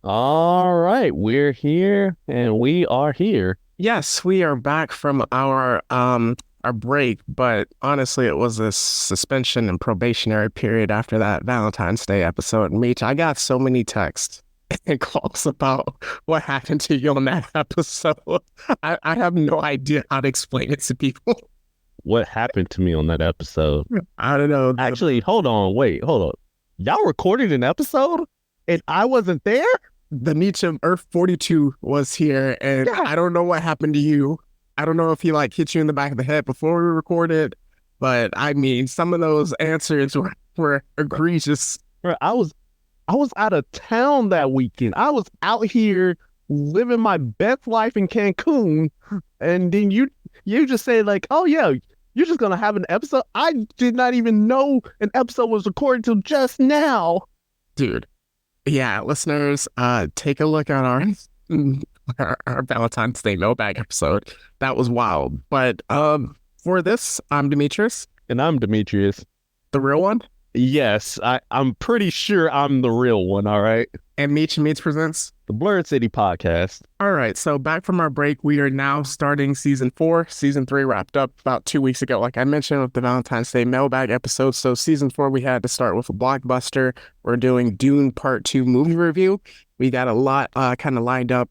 All right, we're here and we are here. Yes, we are back from our break, but honestly, it was a suspension and probationary period after that Valentine's Day episode. Meech, I got so many texts and calls about what happened to you on that episode. I have no idea how to explain it to people. What happened to me on that episode? I don't know. Actually, hold on. Y'all recorded an episode and I wasn't there? The Meech of Earth 42 was here, and Yeah. I don't know what happened to you. I don't know if he like hit you in the back of the head before we recorded, but I mean, some of those answers were egregious. Bro, I was out of town that weekend. I was out here living my best life in Cancun, and then you just say like, "Oh yeah, you're just gonna have an episode." I did not even know an episode was recorded till just now. Dude. Yeah, listeners, take a look at our Valentine's Day mailbag episode. That was wild. But for this, I'm Demetrius, And I'm Demetrius. the real one, Yes, I'm pretty sure I'm the real one, all right? and Meech and Meech presents. The Blerd City podcast. All right, so back from our break, we are now starting season 4. Season 3 wrapped up about 2 weeks ago, like I mentioned with the Valentine's Day mailbag episode. So season 4, we had to start with a blockbuster. We're doing Dune Part 2 movie review. We got a lot kind of lined up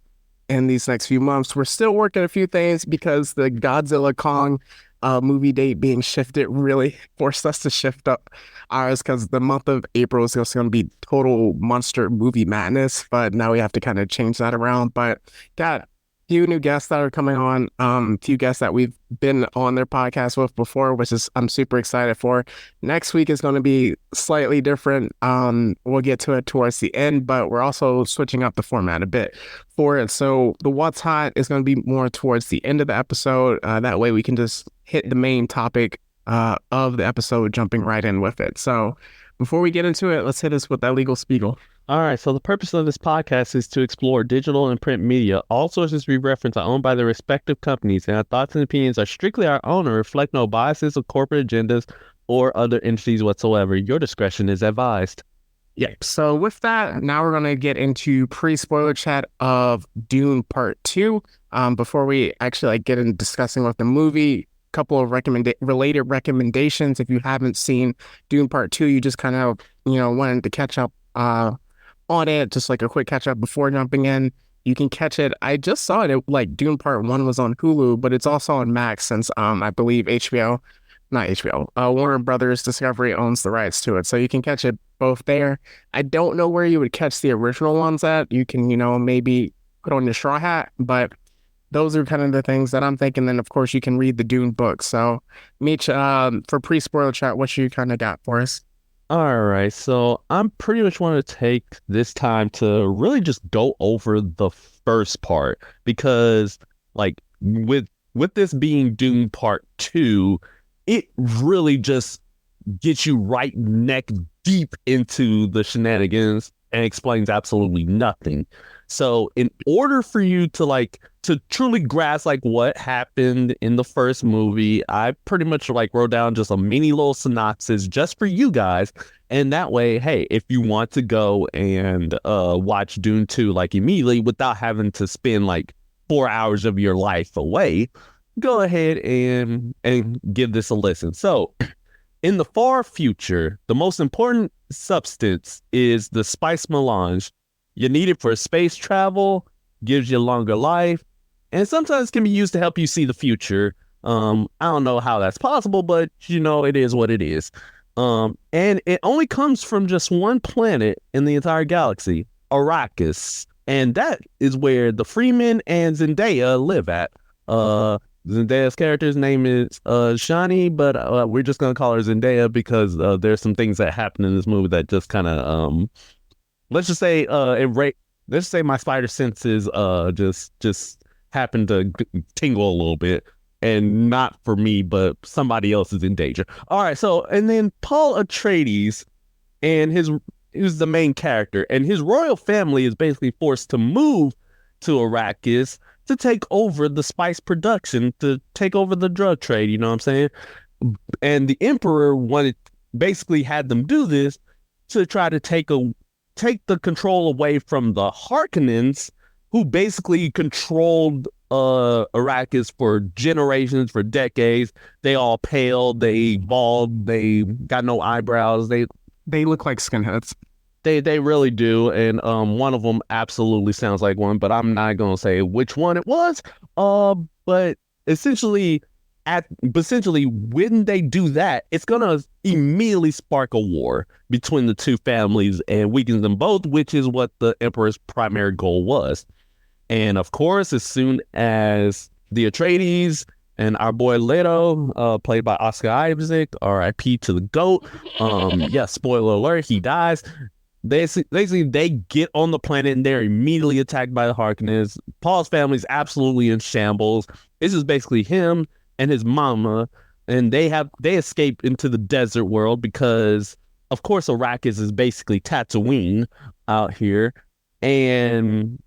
in these next few months. We're still working a few things because the Godzilla Kong movie date being shifted really forced us to shift up ours because the month of April is just going to be total monster movie madness. But now we have to kind of change that around. But got a few new guests that are coming on, few guests that we've been on their podcast with before, which is I'm super excited for. Next week is going to be slightly different. We'll get to it towards the end, but we're also switching up the format a bit for it. So the What's Hot is going to be more towards the end of the episode. That way we can just hit the main topic of the episode, jumping right in with it. So before we get into it, let's hit us with that legal spiegel. All right, so the purpose of this podcast is to explore digital and print media. All sources we reference are owned by their respective companies, and our thoughts and opinions are strictly our own and reflect no biases or corporate agendas or other entities whatsoever. Your discretion is advised. Yeah. So with that, now we're gonna get into pre-spoiler chat of Dune Part 2. Before we actually like get into discussing with the movie, couple of related recommendations. If you haven't seen Dune Part 2, you just kind of wanted to catch up on it, just like a quick catch up before jumping in. You can catch it. I just saw it. Like Dune Part 1 was on Hulu, but it's also on Max since I believe HBO, not HBO, Warner Brothers Discovery owns the rights to it. So you can catch it both there. I don't know where you would catch the original ones at. You can, maybe put on your straw hat, but those are kind of the things that I'm thinking. Then, of course, you can read the Dune book. So, Meech, for pre-spoiler chat, what you kind of got for us? All right, so I'm pretty much want to take this time to really just go over the first part because, like, with this being Dune Part 2, it really just gets you right neck deep into the shenanigans and explains absolutely nothing. So in order for you to truly grasp like what happened in the first movie, I pretty much like wrote down just a mini little synopsis just for you guys. And that way, hey, if you want to go and watch Dune 2 like immediately without having to spend like 4 hours of your life away, go ahead and give this a listen. So in the far future, the most important substance is the spice melange. You need it for space travel, gives you longer life, and sometimes can be used to help you see the future. I don't know how that's possible, but it is what it is. And it only comes from just one planet in the entire galaxy, Arrakis, and that is where the Freeman and Zendaya live at. Zendaya's character's name is Shani, but we're just gonna call her Zendaya because there's some things that happen in this movie that just kind of let's just say let's say my spider senses just happened to tingle a little bit, and not for me, but somebody else is in danger. All right, so and then Paul Atreides and he was the main character, and his royal family is basically forced to move to Arrakis to take over the spice production, to take over the drug trade, you know what I'm saying? And the emperor basically had them do this to try to take the control away from the Harkonnens, who basically controlled Arrakis for generations, for decades. They all pale, they bald, they got no eyebrows. They look like skinheads. They really do, and one of them absolutely sounds like one, but I'm not gonna say which one it was. But essentially, when they do that, it's gonna immediately spark a war between the two families and weaken them both, which is what the Emperor's primary goal was. And of course, as soon as the Atreides and our boy Leto, played by Oscar Isaac, R.I.P. to the GOAT. Yeah, spoiler alert, he dies. They get on the planet and they're immediately attacked by the Harkonnens. Paul's family's absolutely in shambles. This is basically him and his mama, and they escape into the desert world because, of course, Arrakis is basically Tatooine out here, and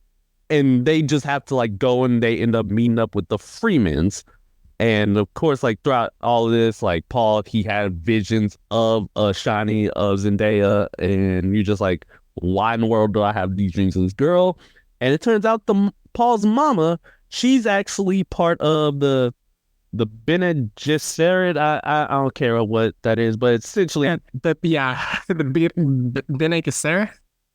they just have to like go, and they end up meeting up with the Freemans. And of course, like throughout all of this, like Paul, he had visions of Shani, of Zendaya, and you're just like, why in the world do I have these dreams of this girl? And it turns out Paul's mama, she's actually part of the Bene Gesserit. I don't care what that is, but essentially, The Bene Gesserit.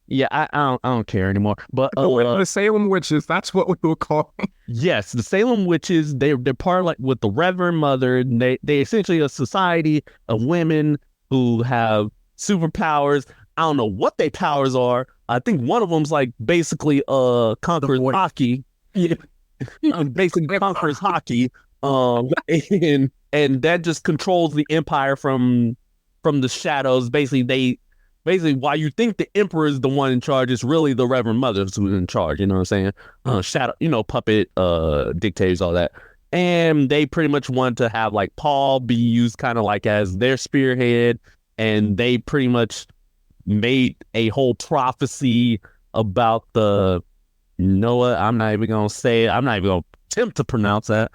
yeah, I don't care anymore. But The Salem witches, that's what we will call them. yes, the Salem witches, they're part of like with the Reverend Mother. They essentially a society of women who have superpowers. I don't know what their powers are. I think one of them's like basically conquers hockey. Yeah. Basically conquers hockey. And that just controls the empire from the shadows. Basically, while you think the Emperor is the one in charge, it's really the Reverend Mothers who's in charge. You know what I'm saying? Shadow, puppet, dictators, all that. And they pretty much want to have like Paul be used kind of like as their spearhead. And they pretty much made a whole prophecy about you know what? I'm not even going to say it. I'm not even going to attempt to pronounce that.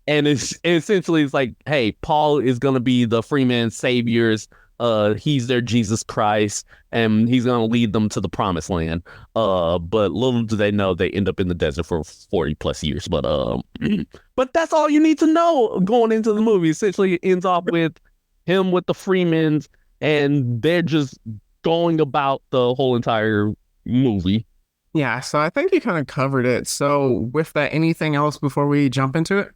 And it's essentially like, hey, Paul is gonna be the Freeman saviors. He's their Jesus Christ, and he's gonna lead them to the promised land. But little do they know they end up in the desert for 40 plus years. But but that's all you need to know going into the movie. Essentially, it ends off with him with the Freemans, and they're just going about the whole entire movie. Yeah, so I think you kind of covered it. So with that, anything else before we jump into it?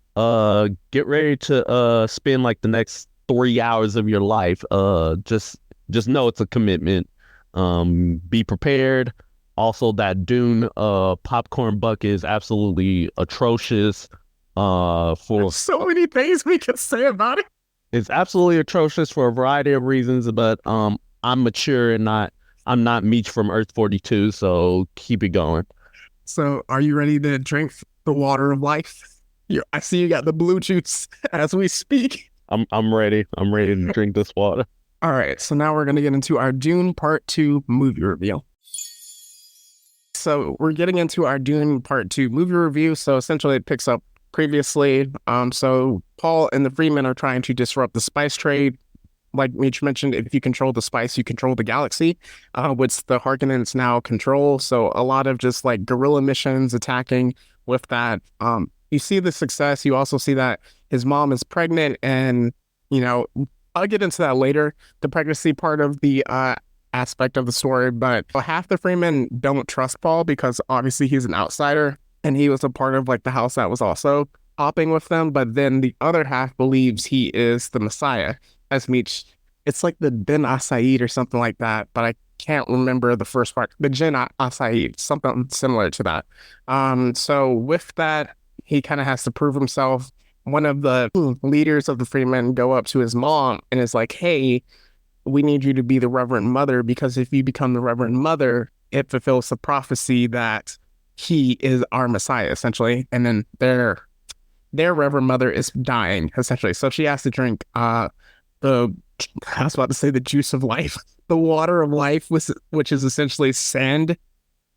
Get ready to spend like the next 3 hours of your life. Just know it's a commitment. Be prepared. Also, that Dune popcorn bucket is absolutely atrocious. There's so many things we could say about it. It's absolutely atrocious for a variety of reasons, but I'm mature and I'm not Meech from Earth 42, so keep it going. So, are you ready to drink the water of life? I see you got the blue juice as we speak. I'm ready. I'm ready to drink this water. All right, so now we're going to get into our Dune Part II movie review. So we're getting into our Dune Part II movie review. So essentially it picks up previously. So Paul and the Freemen are trying to disrupt the spice trade. Like Meech mentioned, if you control the spice, you control the galaxy, which the Harkonnens now control. So a lot of just like guerrilla missions attacking with that. You see the success. You also see that his mom is pregnant, and I'll get into that later, the pregnancy part of the aspect of the story. But half the Freemen don't trust Paul because obviously he's an outsider, and he was a part of like the house that was also hopping with them. But then the other half believes he is the Messiah. As Meech, it's like the Ben Asaid or something like that, but I can't remember the first part. The Jin Asaid, something similar to that. So with that, he kind of has to prove himself. One of the leaders of the Freemen go up to his mom and is like, hey, we need you to be the Reverend Mother, because if you become the Reverend Mother, it fulfills the prophecy that he is our Messiah, essentially. And then their Reverend Mother is dying, essentially. So she has to drink I was about to say the juice of life, the water of life, which is essentially sand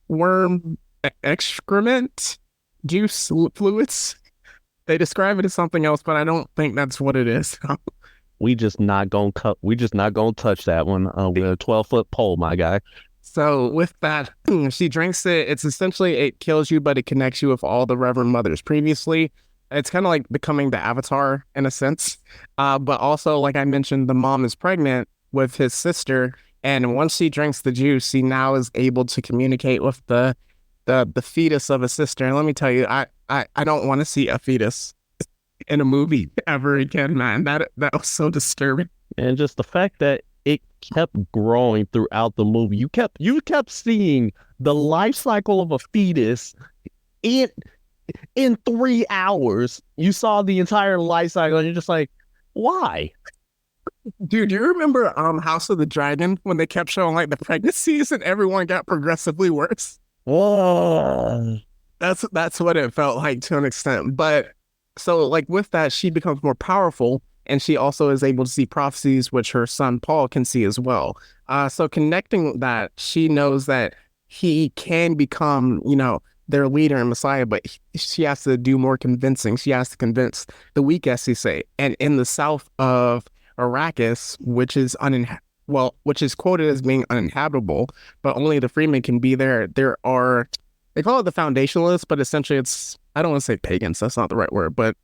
worm excrement juice fluids. They describe it as something else, but I don't think that's what it is. we just not gonna cut. We just not gonna touch that one with a 12-foot pole, my guy. So with that, she drinks it. It's essentially it kills you, but it connects you with all the Reverend Mothers previously. It's kind of like becoming the Avatar in a sense. But also, like I mentioned, the mom is pregnant with his sister, and once she drinks the juice, she now is able to communicate with the fetus of a sister. And let me tell you, I don't want to see a fetus in a movie ever again, man. That was so disturbing. And just the fact that it kept growing throughout the movie. You kept seeing the life cycle of a fetus in 3 hours. You saw the entire life cycle, and you're just like, why? Dude, do you remember House of the Dragon when they kept showing like the pregnancies and everyone got progressively worse? Whoa. That's what it felt like to an extent. But so like with that, she becomes more powerful and she also is able to see prophecies, which her son Paul can see as well. So connecting that, she knows that he can become, their leader and Messiah, but she has to do more convincing. She has to convince the weak, as you say. And in the south of Arrakis, which is quoted as being uninhabitable, but only the freemen can be there. They call it the foundationalists, but essentially I don't want to say pagans, that's not the right word, but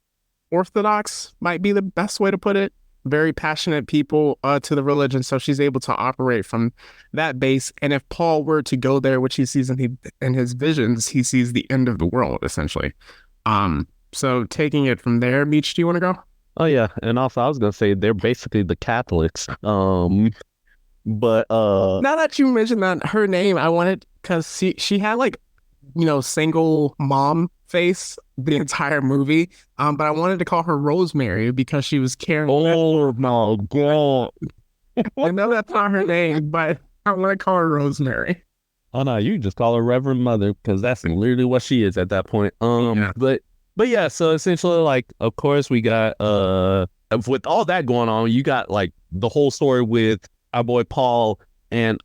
Orthodox might be the best way to put it. Very passionate people to the religion, so she's able to operate from that base. And if Paul were to go there, which he sees in his visions, he sees the end of the world essentially. So taking it from there, Meech, do you want to go? Oh yeah, and also I was gonna say they're basically the Catholics. But Now that you mentioned that, her name, I wanted because she had like single mom face the entire movie. But I wanted to call her Rosemary because she was carrying. oh my god. I know that's not her name, but I want to call her Rosemary. Oh no, you just call her Reverend Mother because that's literally what she is at that point. Yeah. But yeah, so essentially, like, of course, we got with all that going on, you got like the whole story with our boy Paul and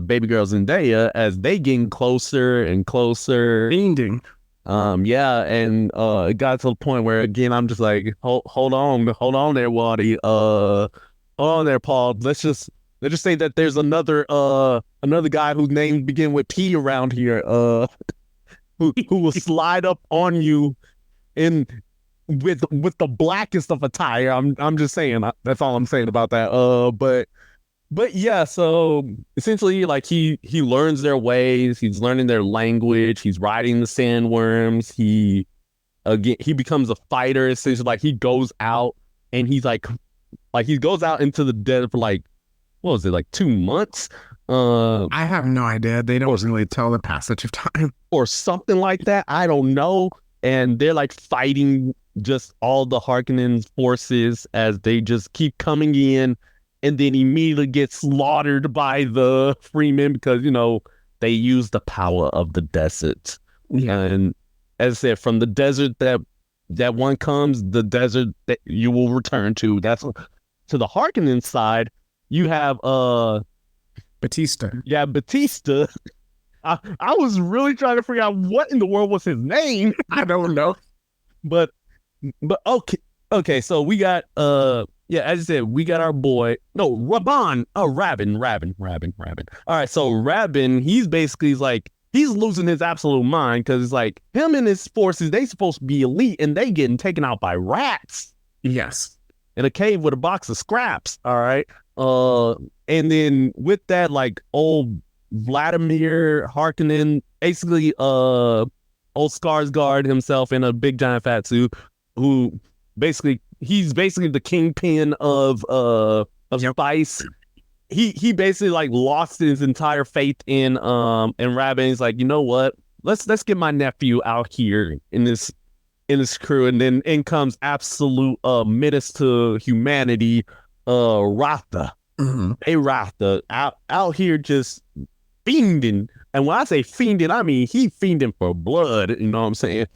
baby girl Zendaya as they getting closer and closer. Fiending. Yeah, and it got to the point where again I'm just like, hold on there, Waddy. Hold on there, Paul. Let's just say that there's another guy whose name begin with P around here, who will slide up on you in with the blackest of attire. I'm just saying, that's all I'm saying about that. But yeah, so essentially, like he learns their ways. He's learning their language. He's riding the sandworms. He becomes a fighter. Essentially, like he goes out and he's like he goes out into the desert for like, what was it, like 2 months? I have no idea. They don't really tell the passage of time or something like that. I don't know. And they're like fighting just all the Harkonnens forces as they just keep coming in, and then immediately get slaughtered by the Freemen because they use the power of the desert. Yeah. And as I said, from the desert that one comes, the desert that you will return to. That's to the Harkonnen side. You have Batista. Yeah, Batista. I was really trying to figure out what in the world was his name. I don't know. But okay, so we got yeah, as I said, we got our boy Rabban. Oh, Rabin. All right, so Rabin, he's basically like he's losing his absolute mind because it's like him and his forces, they supposed to be elite and they getting taken out by rats. Yes. In a cave with a box of scraps. All right. And then with that, like old Vladimir Harkonnen, basically old Skarsgård himself in a big giant fat suit, who he's basically the kingpin of spice. He basically like lost his entire faith in Rabin. He's like, you know what? Let's get my nephew out here in this crew, and then in comes absolute menace to humanity, Ratha. Mm-hmm. Hey, Ratha, out here just fiending. And when I say fiending, I mean he fiending for blood. You know what I'm saying?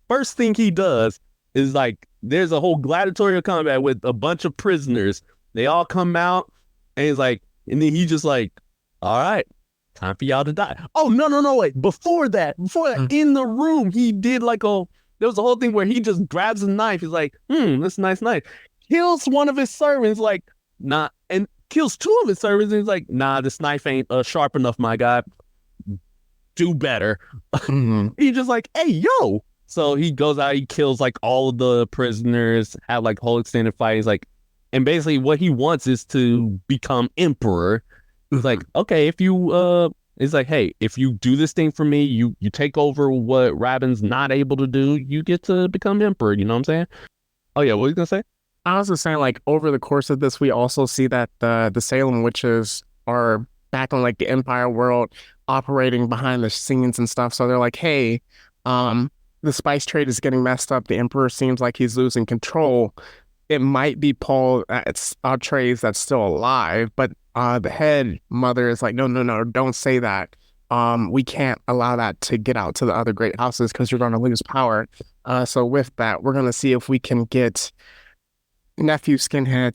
First thing he does is like there's a whole gladiatorial combat with a bunch of prisoners. They all come out, and he's like, and then he just like, all right, time for y'all to die. Oh no, wait! Before that, in the room, he did like there was a whole thing where he just grabs a knife. He's like, that's a nice knife. kills one of his servants, like, nah, and kills two of his servants, and he's like, nah, this knife ain't sharp enough, my guy. Do better. Mhm. He's just like, hey, yo. So he goes out, he kills like all of the prisoners, have like whole extended fight. He's like, and basically what he wants is to become emperor. He's like, okay, if you it's like, hey, if you do this thing for me, you take over what Rabin's not able to do, you get to become emperor. You know what I'm saying? Oh yeah, what were you gonna say? I was just saying, like, over the course of this, we also see that the Salem witches are back on like the Empire world, operating behind the scenes and stuff. So they're like, hey, the spice trade is getting messed up. The Emperor seems like he's losing control. It might be Paul Atreides that's still alive, but the head mother is like, no, no, no, don't say that. We can't allow that to get out to the other great houses because you're going to lose power. So with that, we're going to see if we can get nephew Skinhead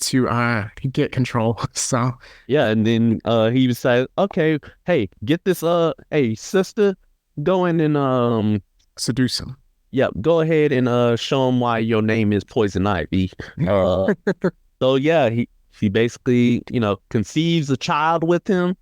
to get control. So Yeah, and then he decided, okay, hey, get this hey, sister, go in and seduce him. yeah, go ahead and show him why your name is Poison Ivy. Uh so yeah, he basically, conceives a child with him,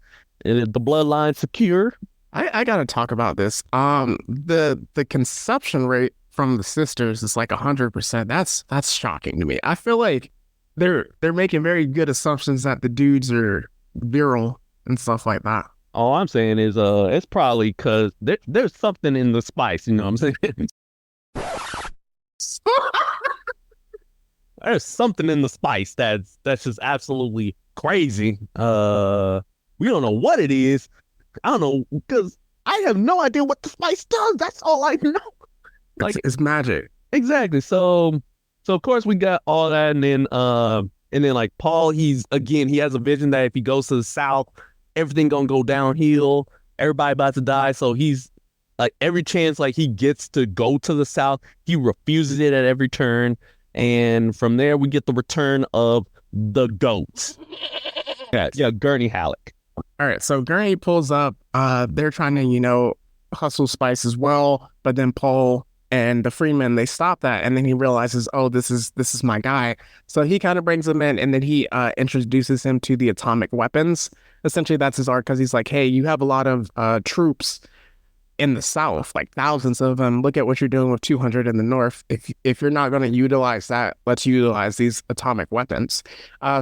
and the bloodline secure. I gotta talk about this. The conception rate from the sisters is like 100%. That's shocking to me. I feel like they're making very good assumptions that the dudes are virile and stuff like that. All I'm saying is it's probably because there's something in the spice, you know what I'm saying? There's something in the spice that's just absolutely crazy. We don't know what it is. I don't know, because I have no idea what the spice does. That's all I know. Like, It's magic. exactly. So of course we got all that, and then like Paul, he has a vision that if he goes to the south, everything gonna go downhill. Everybody about to die. So he's like, every chance like he gets to go to the south, he refuses it at every turn. And from there we get the return of the goats. Yeah, Gurney Halleck. All right, so Gurney pulls up. They're trying to, hustle spice as well, but then Paul and the Freeman, they stop that, and then he realizes, oh, this is my guy. So he kind of brings him in, and then he introduces him to the atomic weapons. Essentially, that's his arc, because he's like, hey, you have a lot of troops in the south, like thousands of them. Look at what you're doing with 200 in the north. If you're not going to utilize that, let's utilize these atomic weapons.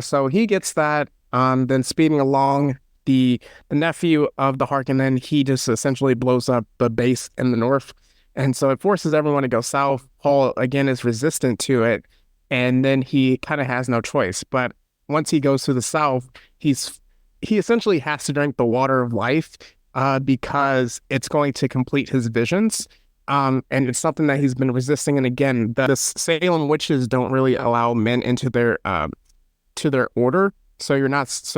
So he gets that. Then speeding along, the nephew of the Harkonnen, he just essentially blows up the base in the north. And so it forces everyone to go south. Paul, again, is resistant to it. And then he kind of has no choice. But once he goes to the south, he essentially has to drink the water of life because it's going to complete his visions. And it's something that he's been resisting. And again, the Salem witches don't really allow men into their order. So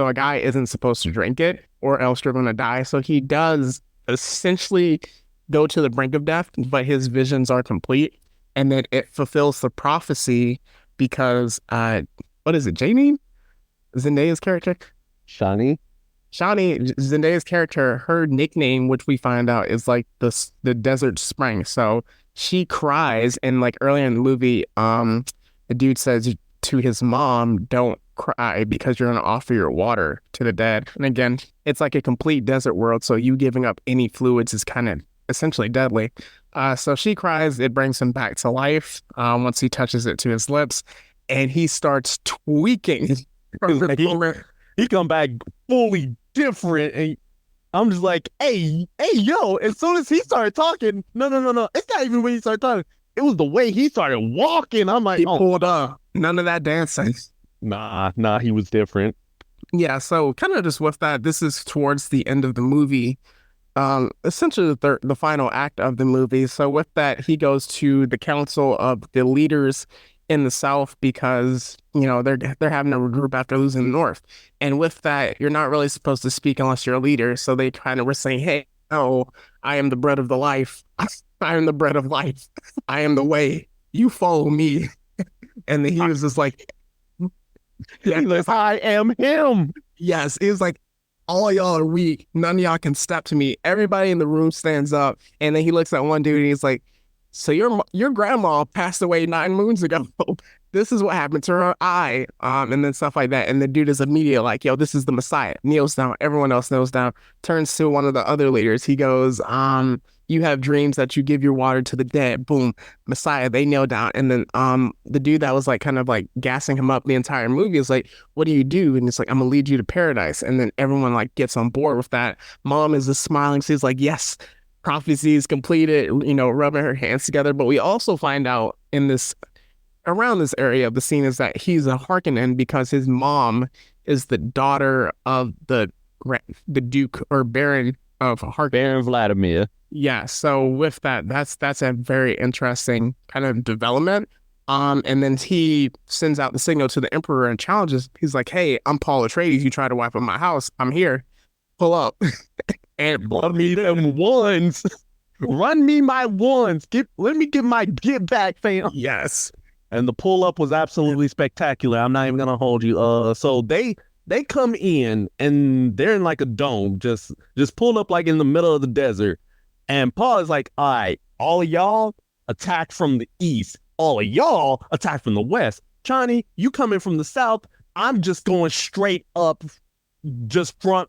a guy isn't supposed to drink it, or else you're going to die. So he does essentially go to the brink of death, but his visions are complete. And then it fulfills the prophecy because, what is it, Jamie? Zendaya's character? Shani, Zendaya's character, her nickname, which we find out is like the desert spring. So she cries, and like earlier in the movie, the dude says to his mom, don't cry because you're going to offer your water to the dead. And again, it's like a complete desert world, so you giving up any fluids is kind of essentially deadly. So she cries, it brings him back to life once he touches it to his lips, and he starts tweaking. he come back fully different, and I'm just like, hey, yo. As soon as he started talking, no, it's not even when he started talking, it was the way he started walking. I'm like, he pulled up. None of that dancing. Nah, he was different. Yeah, so kind of just with that, this is towards the end of the movie. Essentially the final act of the movie. So with that, he goes to the council of the leaders in the South because, they're having a regroup after losing the North. And with that, you're not really supposed to speak unless you're a leader. So they kind of were saying, hey, oh, I am the bread of the life. I am the bread of life. I am the way. You follow me. And then he was just like, yes, I am him. Yes, it was like, all y'all are weak. None of y'all can step to me. Everybody in the room stands up. And then he looks at one dude and he's like, so your grandma passed away 9 moons ago. this is what happened to her eye, and then stuff like that. And the dude is immediately like, yo, this is the Messiah. Kneels down. Everyone else kneels down. Turns to one of the other leaders. He goes, you have dreams that you give your water to the dead. Boom, Messiah. They kneel down. And then the dude that was like kind of like gassing him up the entire movie is like, what do you do? And it's like, I'm gonna lead you to paradise. And then everyone like gets on board with that. Mom is just smiling. She's like, yes, prophecy is completed, rubbing her hands together. But we also find out in this around this area of the scene is that he's a Harkonnen because his mom is the daughter of the Duke or Baron of Harkonnen. Baron Vladimir. Yeah, so with that, that's a very interesting kind of development. And then he sends out the signal to the Emperor and challenges. He's like, "Hey, I'm Paul Atreides. You try to wipe up my house. I'm here. Pull up and Run me them ones. Run me my ones. Let me get my get back, fam." yes, And the pull up was absolutely spectacular. I'm not even gonna hold you. So they come in and they're in like a dome, just pulled up like in the middle of the desert. And Paul is like, all right, all of y'all attack from the east. All of y'all attack from the west. Chani, you coming from the south. I'm just going straight up, just full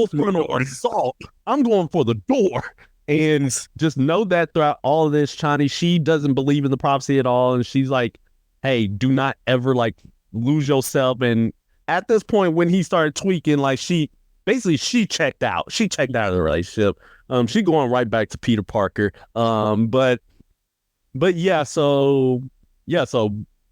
frontal assault. I'm going for the door. And just know that throughout all of this, Chani, she doesn't believe in the prophecy at all. And she's like, hey, do not ever like lose yourself. And at this point, when he started tweaking, like she checked out. She checked out of the relationship. She going right back to Peter Parker. But so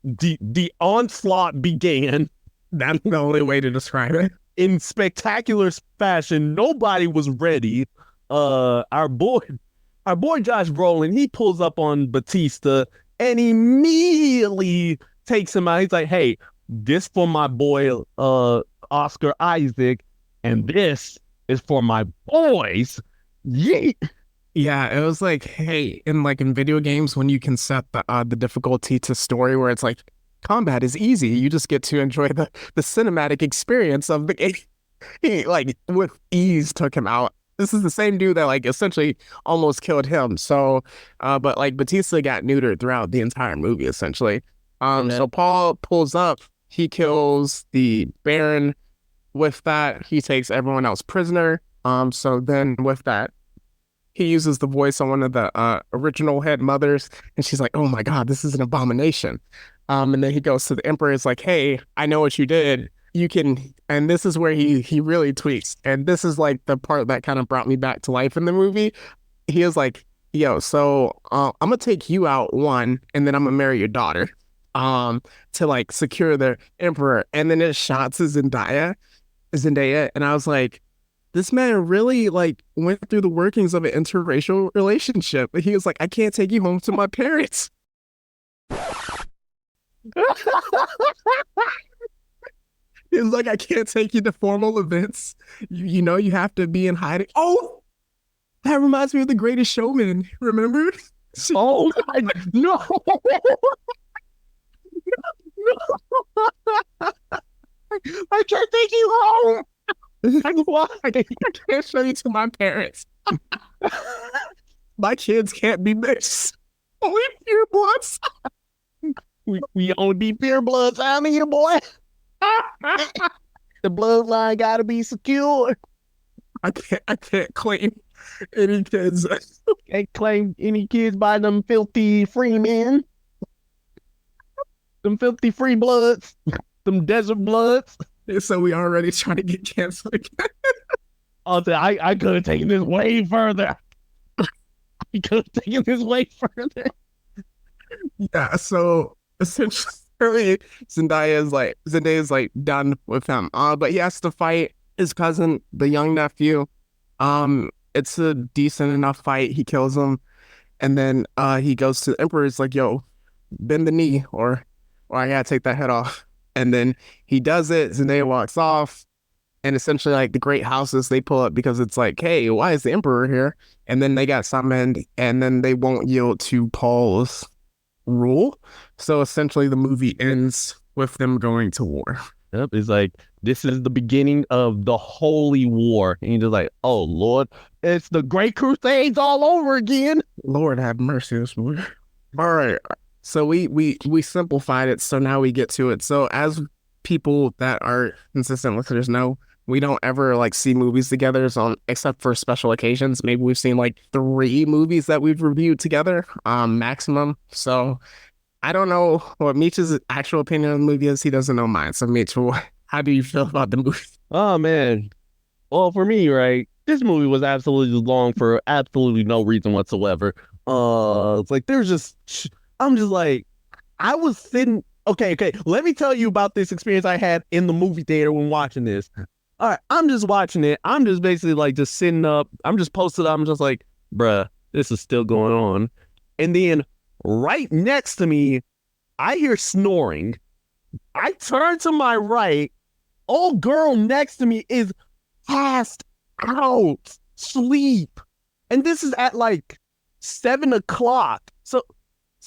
the onslaught began. that's the only way to describe it. In spectacular fashion. Nobody was ready. Our boy Josh Brolin, he pulls up on Batista and immediately takes him out. He's like, hey, this for my boy Oscar Isaac, and this is for my boys. Yeet. Yeah, it was like, hey, in video games when you can set the difficulty to story where it's like combat is easy, you just get to enjoy the cinematic experience of the game. He like with ease took him out. This is the same dude that like essentially almost killed him. So, but like Batista got neutered throughout the entire movie essentially. So Paul pulls up, he kills the Baron. With that, he takes everyone else prisoner. So then with that, he uses the voice on one of the original head mothers, and she's like, "Oh my God, this is an abomination." And then he goes to the Emperor. It's like, "Hey, I know what you did. You can." And this is where he really tweaks. And this is like the part that kind of brought me back to life in the movie. He is like, "Yo, so I'm gonna take you out one, and then I'm gonna marry your daughter, to like secure the Emperor." And then it shots Zendaya, and I was like, this man really like went through the workings of an interracial relationship. He was like, I can't take you home to my parents. He was like, I can't take you to formal events. You have to be in hiding. Oh, that reminds me of The Greatest Showman. Remember? Oh my, no. I can't take you home. Why? I can't show you to my parents. My kids can't be mixed. Only pure bloods. We only be pure bloods out here, boy. The bloodline gotta be secure. I can't claim any kids. Can't claim any kids by them filthy free men. Them filthy free bloods. Them desert bloods. So we already trying to get canceled again. I could have taken this way further. I could have taken this way further. Yeah, so essentially Zendaya is like done with him. But he has to fight his cousin, the young nephew. It's a decent enough fight. He kills him, and then he goes to the Emperor. It's like, yo, bend the knee, or I gotta take that head off. And then he does it. Zendaya walks off, and essentially, like the great houses, they pull up because it's like, hey, why is the Emperor here? And then they got summoned, and then they won't yield to Paul's rule. So essentially, the movie ends with them going to war. Yep, it's like this is the beginning of the Holy War, and you're just like, oh Lord, it's the Great Crusades all over again. Lord have mercy, this movie. All right. So we simplified it, so now we get to it. So as people that are consistent listeners know, we don't ever like see movies together on except for special occasions. Maybe we've seen like 3 movies that we've reviewed together, maximum. So I don't know what Meech's actual opinion on the movie is. He doesn't know mine. So Meech, how do you feel about the movie? Oh man. Well, for me, right, this movie was absolutely long for absolutely no reason whatsoever. It's like there's just I'm just like I was sitting. Okay. Let me tell you about this experience I had in the movie theater when watching this. All right, I'm just watching it. I'm just basically like just sitting up. I'm just posted up. I'm just like, bruh, this is still going on. And then right next to me, I hear snoring. I turn to my right. Old girl next to me is passed out, sleep. And this is at like 7 o'clock. So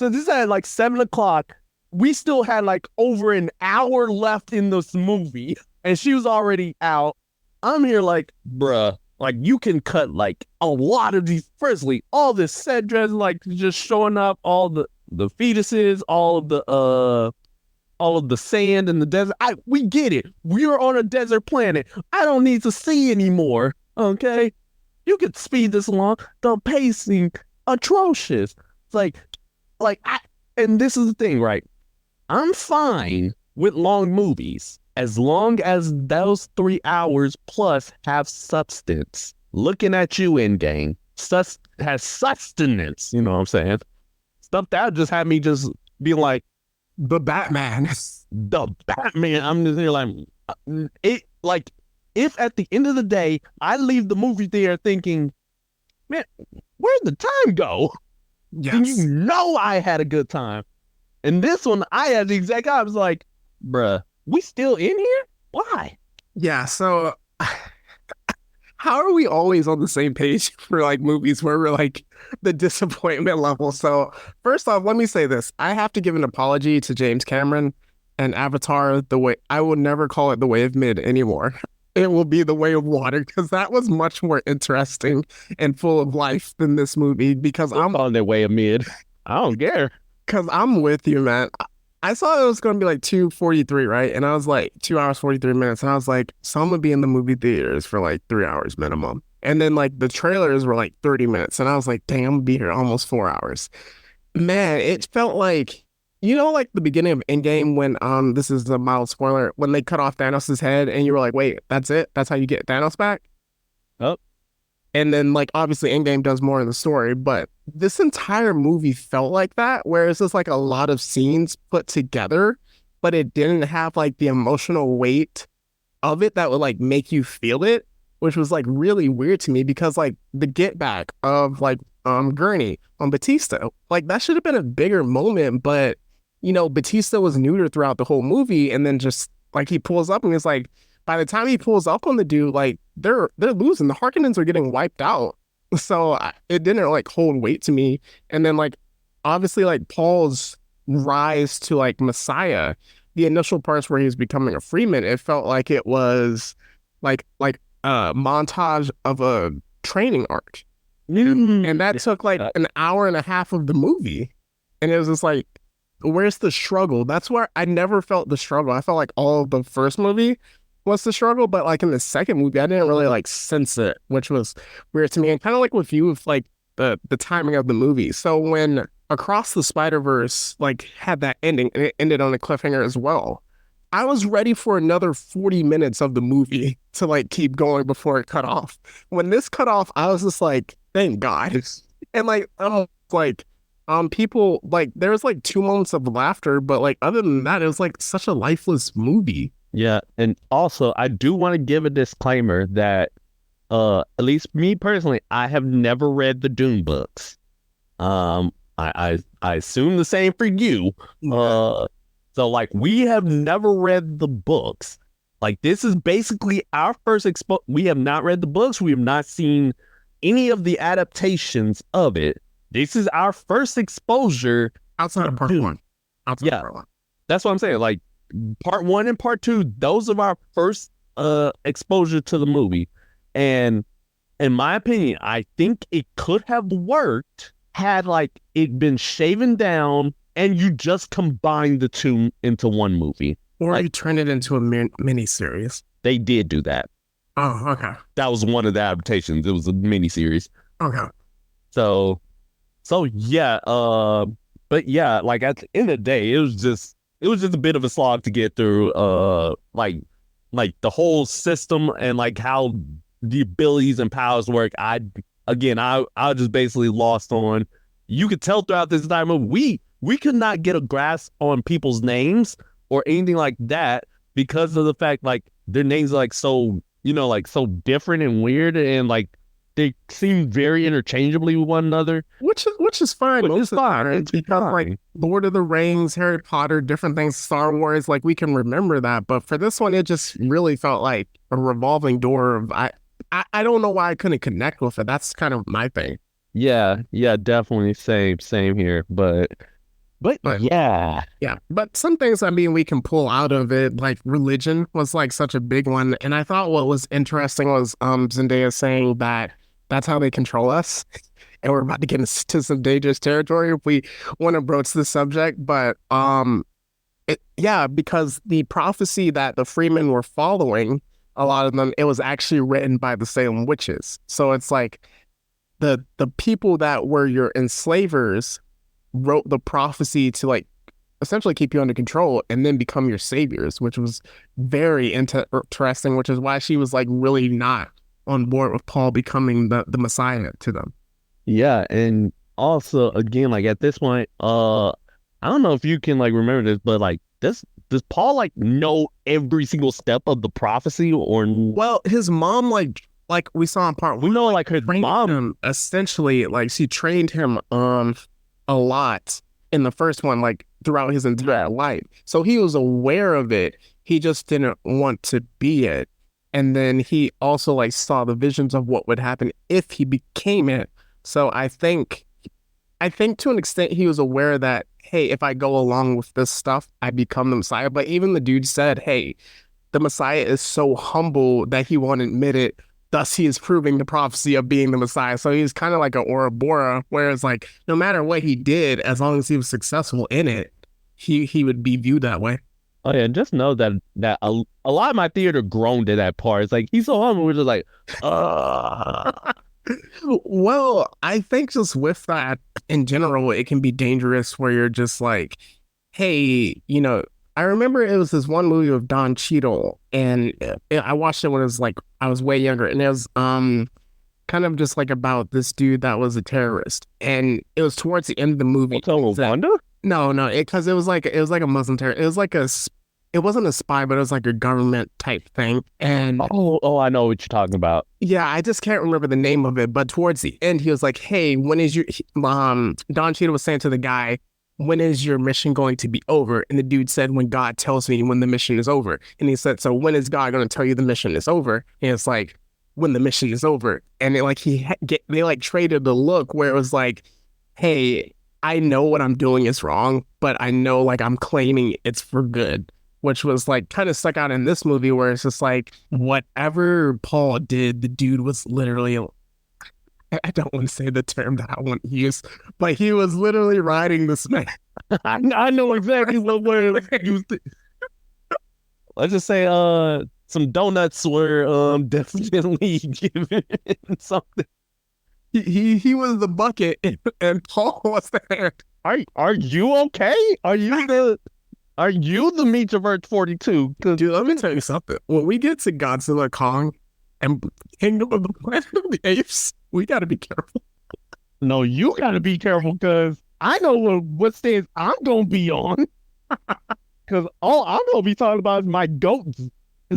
this is at like 7 o'clock. We still had like over an hour left in this movie, and she was already out. I'm here like, bruh, like you can cut like a lot of these. Firstly, all this set dress, like just showing up, all the fetuses, all of the sand in the desert. We get it. We are on a desert planet. I don't need to see anymore. Okay, you could speed this along. The pacing atrocious. It's and this is the thing, right? I'm fine with long movies as long as those 3 hours plus have substance. Looking at you, Endgame, has sustenance. You know what I'm saying? Stuff that just had me just be like, The Batman. the Batman. I'm just here like, it. Like, if at the end of the day I leave the movie theater thinking, man, where'd the time go? And Yes. you know I had a good time. And this one, I had the exact. I was like, bruh, we still in here? Why? Yeah. So how are we always on the same page for like movies where we're like the disappointment level? So first off, let me say this. I have to give an apology to James Cameron and Avatar. The way I will never call it The Way of Mid anymore. It will be The Way of Water because that was much more interesting and full of life than this movie because I'm on their way of mid. I don't care. I'm with you, man. I saw it was going to be like 2:43, right? And I was like 2 hours 43 minutes, and I was like, so I'm gonna be in the movie theaters for like 3 hours minimum. And then like the trailers were like 30 minutes, and I was like, dang, I'm gonna be here almost 4 hours. Man, it felt like like the beginning of Endgame when this is a mild spoiler when they cut off Thanos' head, and you were like, wait, that's it? That's how you get Thanos back? Oh, And then, like, obviously, Endgame does more in the story, but this entire movie felt like that, where it's just like a lot of scenes put together, but it didn't have like the emotional weight of it that would like make you feel it, which was like really weird to me because like the get back of like Gurney on Batista, like that should have been a bigger moment, but Batista was neutered throughout the whole movie, and then just like he pulls up and it's like by the time he pulls up on the dude, like they're losing. The Harkonnens are getting wiped out. So it didn't like hold weight to me. And then like obviously like Paul's rise to like Messiah, the initial parts where he was becoming a Freeman, it felt like it was like a montage of a training arc. And that took like an hour and a half of the movie. And it was just like, where's the struggle? That's where I never felt the struggle. I felt like all of the first movie was the struggle, but like in the second movie, I didn't really like sense it, which was weird to me. And kind of like with you, with like the timing of the movie. So when Across the Spider-Verse like had that ending and it ended on a cliffhanger as well, I was ready for another 40 minutes of the movie to like keep going before it cut off. When this cut off, I was just like, thank God. And like I'm like people like there was like 2 moments of laughter, but like other than that, it was like such a lifeless movie. Yeah, and also I do want to give a disclaimer that at least me personally, I have never read the Dune books. I assume the same for you. So like we have never read the books. Like this is basically our first we have not read the books. We have not seen any of the adaptations of it. This is our first exposure outside of part one. Outside of part one. That's what I'm saying. Like part 1 and part 2, those are our first exposure to the movie. And in my opinion, I think it could have worked had like it been shaven down and you just combine the two into one movie. Or Like you turn it into a mini series. they did do that. Oh, okay. That was one of the adaptations. It was a mini series. Okay. So yeah, but yeah, like at the end of the day, it was just a bit of a slog to get through. Like the whole system and like how the abilities and powers work. I just basically lost on. You could tell throughout this time of we could not get a grasp on people's names or anything like that because of the fact like their names are like so like so different and weird and like they seem very interchangeably with one another. Which is fine. Which is fine. It's because like Lord of the Rings, Harry Potter, different things, Star Wars, like we can remember that. But for this one, it just really felt like a revolving door of I don't know why I couldn't connect with it. That's kind of my thing. Yeah, definitely same here. But But yeah. yeah, but some things I mean we can pull out of it, like religion was like such a big one. And I thought what was interesting was Zendaya saying that that's how they control us. And we're about to get into some dangerous territory if we want to broach the subject. But yeah, because the prophecy that the Freemen were following, a lot of them, it was actually written by the Salem witches. So it's like the people that were your enslavers wrote the prophecy to like essentially keep you under control and then become your saviors, which was very interesting, which is why she was like really not on board with Paul becoming the Messiah to them. Yeah, and also again, like at this point, I don't know if you can like remember this, but like this does Paul like know every single step of the prophecy or Well, his mom like we saw in part we one, know like her trained mom. him essentially like she trained him a lot in the first one, like throughout his entire life. So he was aware of it. He just didn't want to be it. And then he also like saw the visions of what would happen if he became it. So I think to an extent he was aware that, hey, if I go along with this stuff, I become the Messiah. But even the dude said, hey, the Messiah is so humble that he won't admit it. Thus, he is proving the prophecy of being the Messiah. So he's kind of like an Ouroboros, whereas like no matter what he did, as long as he was successful in it, he would be viewed that way. Oh yeah, just know that a lot of my theater groaned at that part. It's like he's so humble, we're just like, Well, I think just with that in general, it can be dangerous where you're just like, hey, I remember it was this one movie with Don Cheadle, and I watched it when it was like I was way younger, and it was kind of just like about this dude that was a terrorist, and it was towards the end of the movie. Hotel Rwanda? No, because it was like a Muslim terror. It was like it wasn't a spy, but it was like a government type thing. And Oh, I know what you're talking about. yeah, I just can't remember the name of it. But towards the end, he was like, "Hey, when is your Don Cheadle was saying to the guy, when is your mission going to be over?" And the dude said, "When God tells me when the mission is over." And he said, "So when is God going to tell you the mission is over?" And it's like, "When the mission is over." And it like they like traded the look where it was like, "Hey, I know what I'm doing is wrong, but I know like I'm claiming it's for good." Which was like kind of stuck out in this movie where it's just like whatever Paul did, the dude was literally, I don't want to say the term that I want to use, but he was literally riding this man. I know exactly what word you. Let's just say some donuts were definitely given something. He was the bucket and Paul was the hand. Are you okay? Are you the Meech of Earth 42? Dude, let me tell you something. When we get to Godzilla Kong and Kingdom of the Planet of the Apes, we got to be careful. No, you got to be careful because I know what stage I'm going to be on. Because all I'm going to be talking about is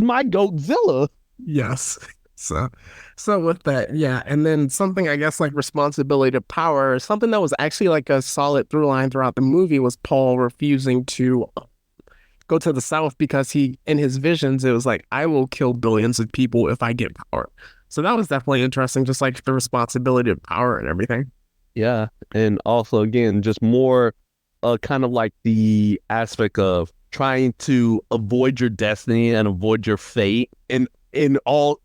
my Goatzilla. Yes. So with that, yeah. And then something, I guess, like responsibility to power, something that was actually like a solid through line throughout the movie was Paul refusing to go to the South because in his visions, it was like, I will kill billions of people if I get power. So that was definitely interesting, just like the responsibility of power and everything. Yeah. And also, again, just more kind of like the aspect of trying to avoid your destiny and avoid your fate. And in all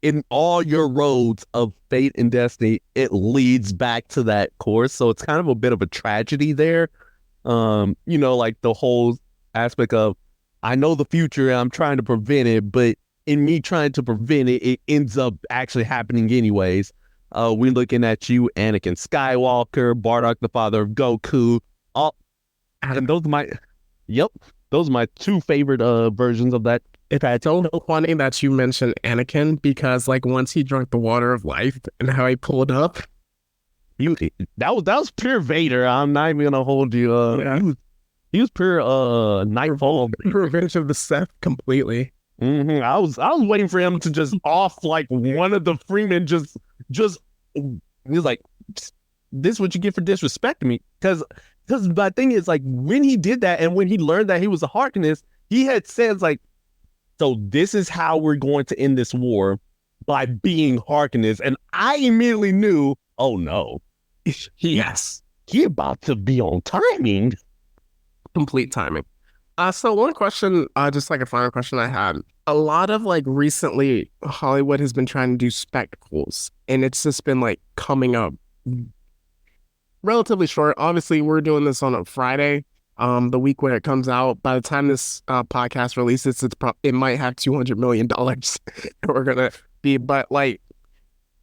your roads of fate and destiny, it leads back to that course. So it's kind of a bit of a tragedy there. Like the whole aspect of I know the future and I'm trying to prevent it, but in me trying to prevent it, it ends up actually happening anyways. We're looking at you, Anakin Skywalker, Bardock, the father of Goku. All and yep, those are my two favorite versions of that. It's so funny that you mentioned Anakin because like once he drank the water of life and how he pulled up, that was pure Vader. I'm not even gonna hold you. Yeah. He was pure Nightfall. Revenge of the Sith completely. I was waiting for him to just off like one of the Freemen just he was like, this is what you get for disrespecting me. Because my thing is like when he did that and when he learned that he was a Harkness, he had said like, so this is how we're going to end this war by being Harkness. And I immediately knew, oh no, Yes. he about to be on timing. Complete timing. So one question, just like a final question I had. A lot of like recently Hollywood has been trying to do spectacles and it's just been like coming up relatively short. Obviously, we're doing this on a Friday, the week when it comes out. By the time this podcast releases, it might have $200 million. We're gonna be, but like,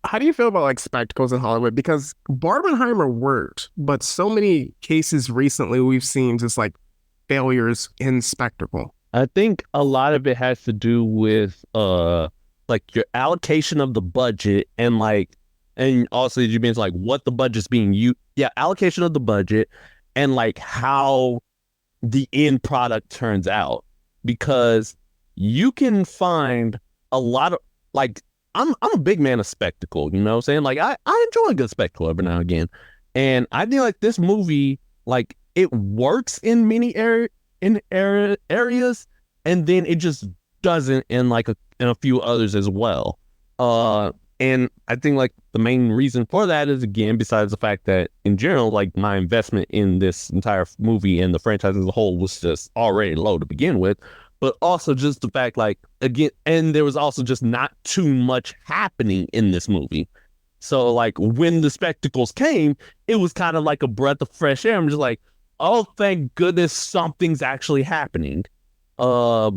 how do you feel about like spectacles in Hollywood? Because Barbenheimer worked, but so many cases recently we've seen just like failures in spectacle. I think a lot of it has to do with like your allocation of the budget and also you mentioned like what the budget's being used. Yeah, allocation of the budget and like how the end product turns out. Because you can find a lot of like I'm a big man of spectacle, you know what I'm saying? Like I enjoy a good spectacle every now and again. And I feel like this movie, like it works in many areas, and then it just doesn't in a few others as well. And I think like the main reason for that is, again, besides the fact that in general, like my investment in this entire movie and the franchise as a whole was just already low to begin with, but also just the fact like, again, and there was also just not too much happening in this movie. So like when the spectacles came, it was kind of like a breath of fresh air. I'm just like, oh, thank goodness something's actually happening. But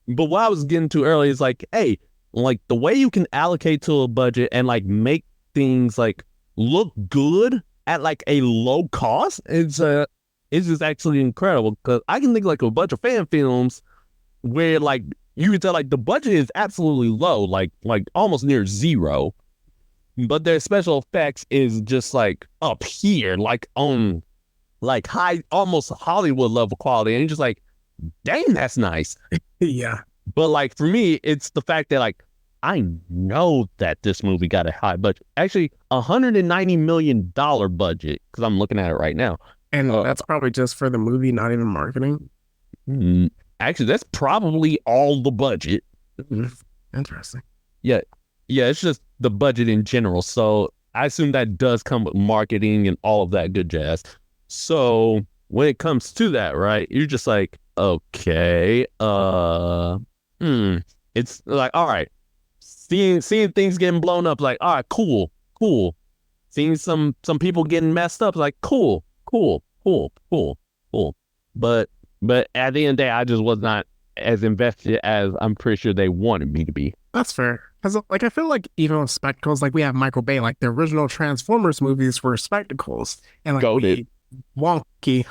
what I was getting to earlier is like, hey, like the way you can allocate to a budget and like make things like look good at like a low cost is just actually incredible. Because I can think like a bunch of fan films where like you can tell like the budget is absolutely low, like almost near zero, but their special effects is just like up here, like on like high, almost Hollywood level quality, and you're just like, dang, that's nice. Yeah. But like for me, it's the fact that like I know that this movie got a high budget, actually $190 million budget, because I'm looking at it right now, and that's probably just for the movie, not even marketing. Actually, that's probably all the budget. Interesting. Yeah, it's just the budget in general. So I assume that does come with marketing and all of that good jazz. So when it comes to that, right, you're just like, okay, it's like, all right, seeing things getting blown up, like, all right, cool. Seeing some people getting messed up, like, cool. But at the end of the day, I just was not as invested as I'm pretty sure they wanted me to be. That's fair. Because like I feel like even with spectacles, like we have Michael Bay, like the original Transformers movies were spectacles, and like Goated. Wonky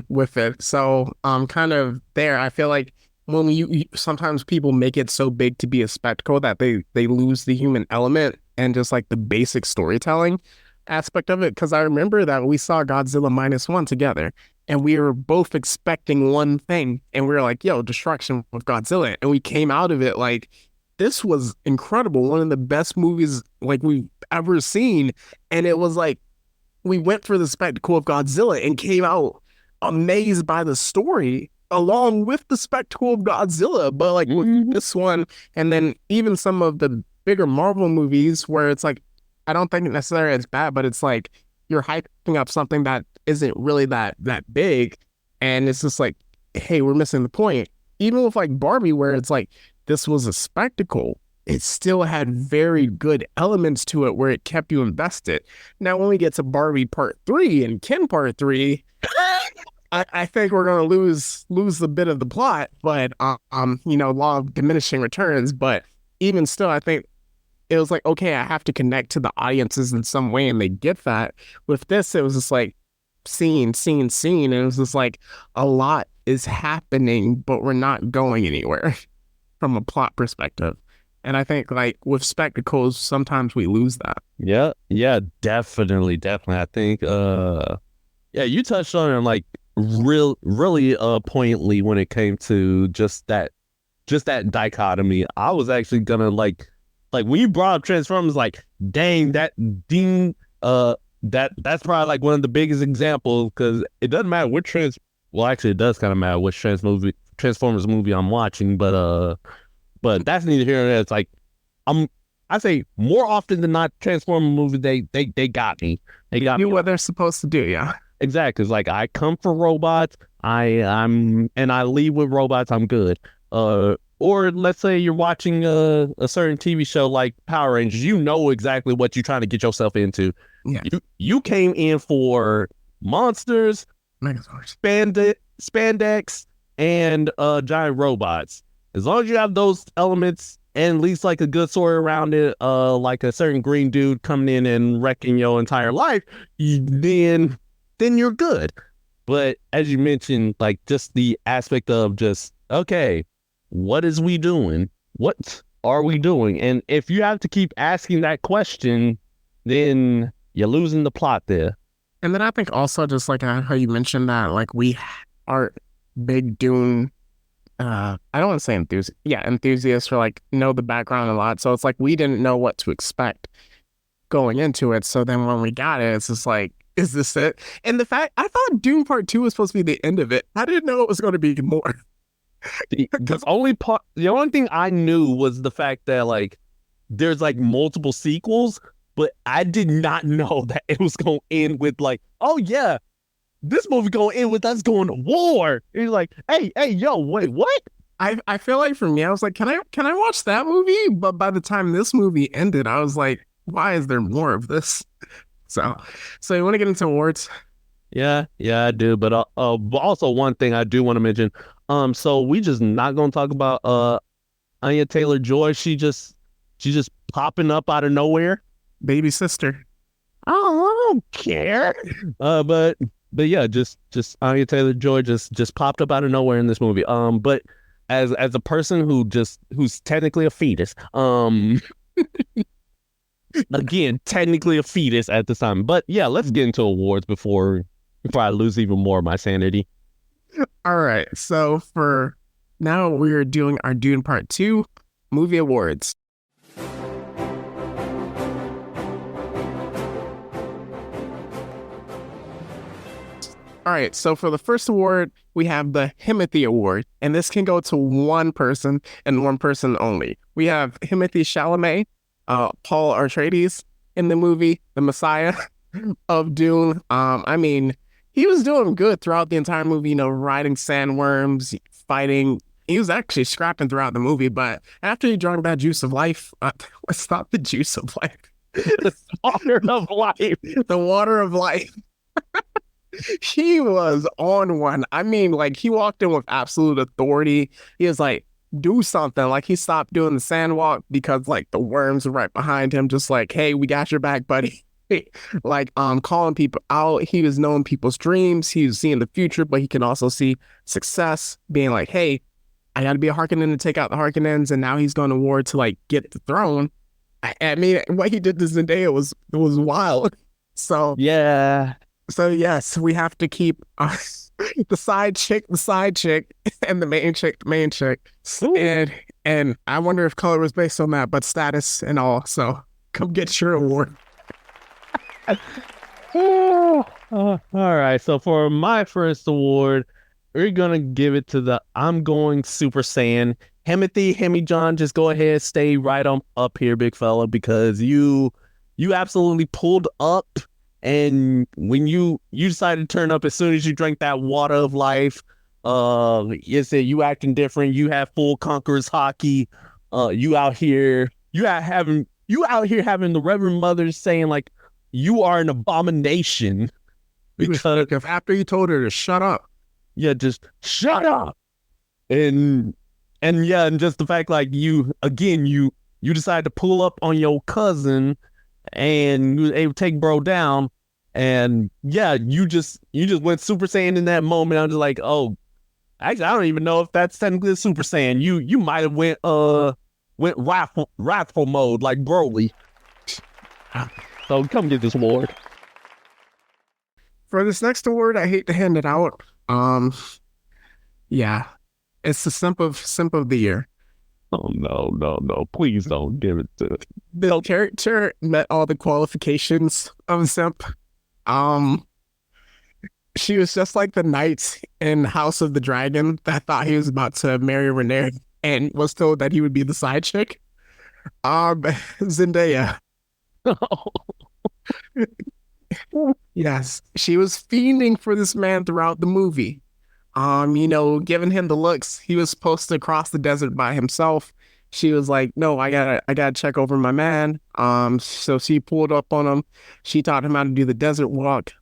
with it. So kind of there. I feel like when you sometimes people make it so big to be a spectacle that they lose the human element and just like the basic storytelling aspect of it. Because I remember that we saw Godzilla -1 together, and we were both expecting one thing, and we were like, yo, destruction with Godzilla, and we came out of it like, this was incredible, one of the best movies like we've ever seen. And it was like we went for the spectacle of Godzilla and came out amazed by the story along with the spectacle of Godzilla. But like with this one, and then even some of the bigger Marvel movies where it's like, I don't think necessarily it's bad, but it's like you're hyping up something that isn't really that big, and it's just like, hey, we're missing the point. Even with like Barbie, where it's like this was a spectacle, it still had very good elements to it where it kept you invested. Now, when we get to Barbie Part 3 and Ken Part 3, I think we're gonna lose a bit of the plot, but law of diminishing returns. But even still, I think it was like, okay, I have to connect to the audiences in some way, and they get that. With this, it was just like scene, scene, scene, and it was just like a lot is happening, but we're not going anywhere from a plot perspective. And I think like with spectacles, sometimes we lose that. Yeah, yeah, definitely, definitely. I think yeah, you touched on it like really poignantly when it came to just that dichotomy. I was actually gonna like when you brought up Transformers, like, dang, that Dean that's probably like one of the biggest examples because it doesn't matter which well actually it does kind of matter which Transformers movie I'm watching, but that's neither here nor there. It's like I'm I say more often than not, Transformer movies they got me. They got Do me what they're supposed to do, yeah. exactly. It's like I come for robots. I'm and I leave with robots. I'm good. Or let's say you're watching a certain TV show like Power Rangers. You know exactly what you're trying to get yourself into. Yeah. You came in for monsters, Megazords. spandex, and giant robots. As long as you have those elements and at least like a good story around it, like a certain green dude coming in and wrecking your entire life, then you're good. But as you mentioned, like just the aspect of just, okay, what is we doing? What are we doing? And if you have to keep asking that question, then you're losing the plot there. And then I think also just like how you mentioned that like we are big Dune I don't want to say enthusiasts for like know the background a lot. So it's like we didn't know what to expect going into it. So then when we got it, it's just like, is this it? And the fact I thought Dune Part II was supposed to be the end of it. I didn't know it was going to be more. The only thing I knew was the fact that like there's like multiple sequels, but I did not know that it was going to end with like, oh yeah, this movie going to end with us going to war. And he's like, hey, yo, wait, what? I feel like for me, I was like, can I watch that movie? But by the time this movie ended, I was like, why is there more of this? So you want to get into awards? Yeah, I do. But also one thing I do want to mention. So we just not gonna talk about Anya Taylor-Joy. She just popping up out of nowhere. Baby sister. I don't care. But yeah, just Anya Taylor-Joy just popped up out of nowhere in this movie. But as a person who's technically a fetus, again, technically a fetus at the time. But yeah, let's get into awards before I lose even more of my sanity. All right. So for now, we are doing our Dune Part 2 movie awards. All right, so for the first award, we have the Himothy Award, and this can go to one person and one person only. We have Himothy Chalamet, Paul Atreides in the movie The Messiah of Dune. I mean, he was doing good throughout the entire movie, riding sandworms, fighting. He was actually scrapping throughout the movie, but after he drank that juice of life, it's not the juice of life. The water of life. The water of life. He was on one. I mean, like, he walked in with absolute authority. He was like, do something. Like, he stopped doing the sand walk because, like, the worms were right behind him, just like, hey, we got your back, buddy. Like, calling people out. He was knowing people's dreams. He was seeing the future, but he can also see success, being like, hey, I got to be a Harkonnen to take out the Harkonnens, and now he's going to war to, like, get the throne. I mean, what he did to Zendaya was wild. So, yeah. So yes, we have to keep the side chick, and the main chick, And I wonder if color was based on that, but status and all. So come get your award. All right. So for my first award, we're gonna give it to the I'm going Super Saiyan. Hemi John, just go ahead, stay right on up here, big fella, because you absolutely pulled up. And when you decided to turn up as soon as you drank that water of life, you said you acting different. You have full conquerors hockey. You out here having the Reverend Mothers saying like you are an abomination because after you told her to shut up. yeah, just shut up. And yeah, and just the fact like you decide to pull up on your cousin and you was able to take bro down. And yeah, you just went Super Saiyan in that moment. I'm just like, oh, actually, I don't even know if that's technically a Super Saiyan. You might have went wrathful mode like Broly. So come get this award. For this next award, I hate to hand it out. Yeah, it's the simp of the year. Oh no! Please don't give it to. The character met all the qualifications of a simp. Um, she was just like the knight in House of the Dragon that thought he was about to marry Renee and was told that he would be the side chick. Zendaya. Yes, she was fiending for this man throughout the movie. Giving him the looks. He was supposed to cross the desert by himself. She was like, "No, I gotta check over my man." So she pulled up on him. She taught him how to do the desert walk.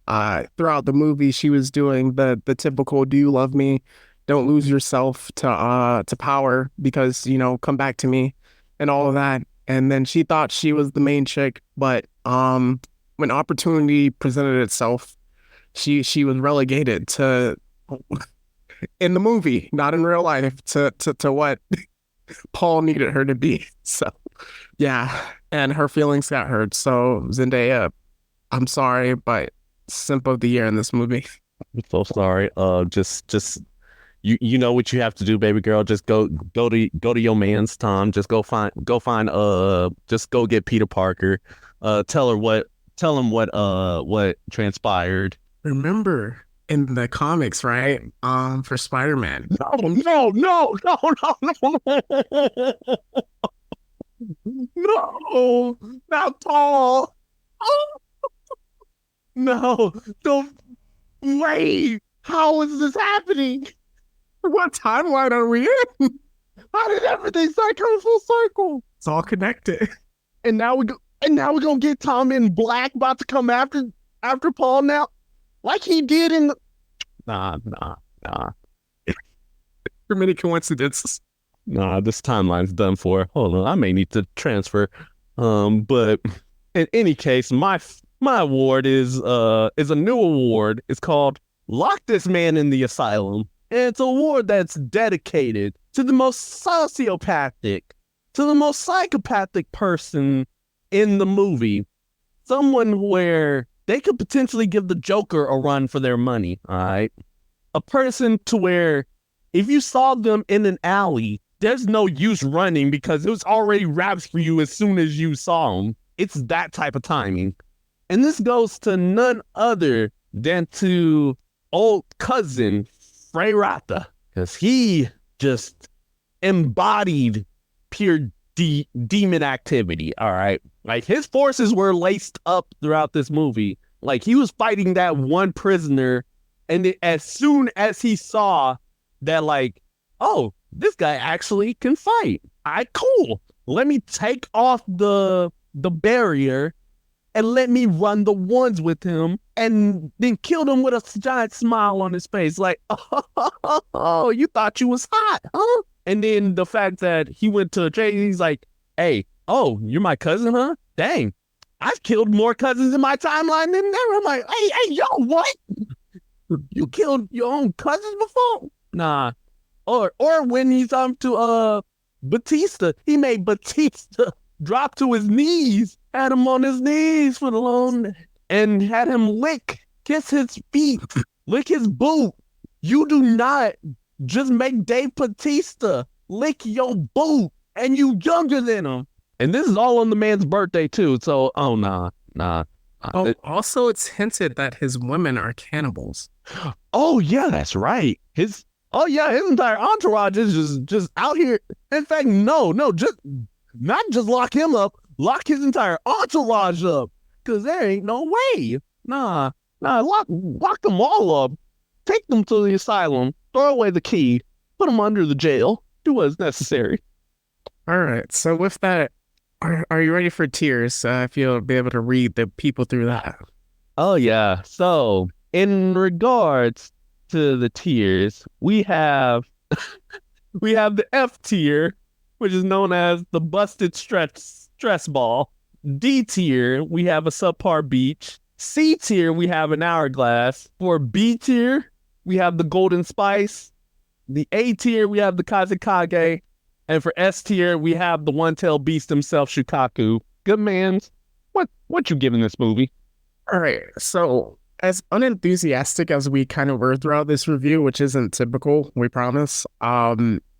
Throughout the movie, she was doing the typical "Do you love me? Don't lose yourself to power because come back to me," and all of that. And then she thought she was the main chick, but when opportunity presented itself, she was relegated to in the movie, not in real life, to what Paul needed her to be. So yeah, and her feelings got hurt. So Zendaya, I'm sorry, but simp of the year in this movie. I'm so sorry. Just you know what you have to do, baby girl. Just go to your man's Tom. Just go find just go get Peter Parker. Tell him what transpired. Remember in the comics, right? For Spider-Man. No, no, not Paul. Oh, no, don't wait. How is this happening? What timeline are we in? How did everything start coming full circle? It's all connected. And now we're gonna get Tom in Black about to come after Paul now, like he did in the. Nah. Too many coincidences. Nah, this timeline's done for. Hold on, I may need to transfer. But in any case, my award is a new award. It's called Lock This Man in the Asylum. And it's an award that's dedicated to the most sociopathic, to the most psychopathic person in the movie. Someone where they could potentially give the Joker a run for their money, all right? A person to where if you saw them in an alley, there's no use running because it was already wrapped for you as soon as you saw them. It's that type of timing. And this goes to none other than to old cousin Frey Rata, because he just embodied pure demon activity, all right? Like, his forces were laced up throughout this movie. Like, he was fighting that one prisoner, and as soon as he saw that, like, oh, this guy actually can fight. All right, cool. Let me take off the barrier and let me run the ones with him, and then killed him with a giant smile on his face. Like, oh, you thought you was hot, huh? And then the fact that he went to Jay, he's like, hey, oh, you're my cousin, huh? Dang, I've killed more cousins in my timeline than ever. I'm like, hey, yo, what? You killed your own cousins before? Nah. Or when he's on to Batista, he made Batista drop to his knees, had him on his knees for the long, and had him kiss his feet, lick his boot. You do not just make Dave Batista lick your boot, and you younger than him. And this is all on the man's birthday too. So, oh nah. Oh, also it's hinted that his women are cannibals. Oh yeah, that's right. His entire entourage is just out here. In fact, just not just lock him up, lock his entire entourage up. Cause there ain't no way. Nah, lock them all up. Take them to the asylum, throw away the key, put them under the jail, do what's necessary. All right. So with that, are you ready for tears? If you'll be able to read the people through that. Oh yeah. So in regards to the tiers, we have the F tier, which is known as the busted stress ball. D tier, we have a subpar beach. C tier, we have an hourglass. For B tier, we have the golden spice. The A tier, we have the kazekage. And for S tier, we have the one-tailed beast himself, Shukaku. Good man. What you giving this movie? All right. So, as unenthusiastic as we kind of were throughout this review, which isn't typical, we promise,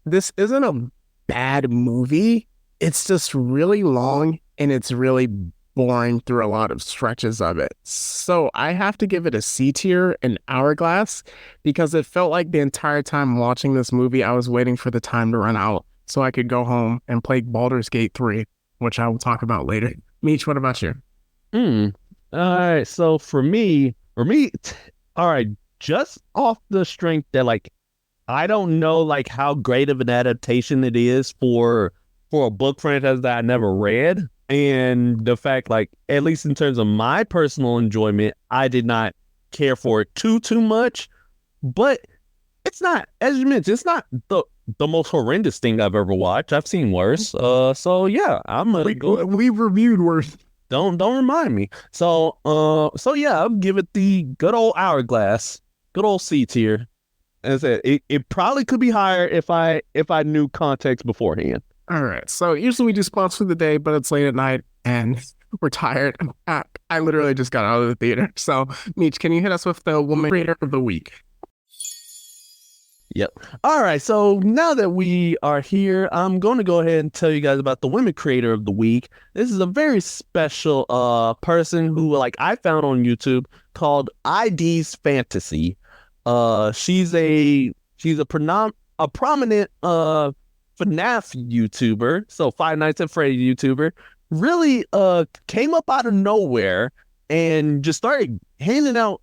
this isn't a bad movie. It's just really long and it's really boring through a lot of stretches of it. So I have to give it a C tier, an hourglass, because it felt like the entire time watching this movie, I was waiting for the time to run out so I could go home and play Baldur's Gate 3, which I will talk about later. Meech, what about you? All right. So for me, all right, just off the strength that like I don't know like how great of an adaptation it is for a book franchise that I never read. And the fact, like, at least in terms of my personal enjoyment, I did not care for it too much. But it's not, as you mentioned, it's not the most horrendous thing I've ever watched. I've seen worse. So yeah, I'm gonna go. We reviewed worse. Don't remind me. So yeah, I'll give it the good old hourglass, good old C tier. As I said, it probably could be higher if I knew context beforehand. All right. So usually we do spots for the day, but it's late at night and we're tired. I literally just got out of the theater. So, Meech, can you hit us with the woman creator of the week? Yep. All right. So now that we are here, I'm going to go ahead and tell you guys about the women creator of the week. This is a very special person who like I found on YouTube called ID's Fantasy. She's a prominent FNAF YouTuber, so Five Nights at Freddy YouTuber, really came up out of nowhere and just started handing out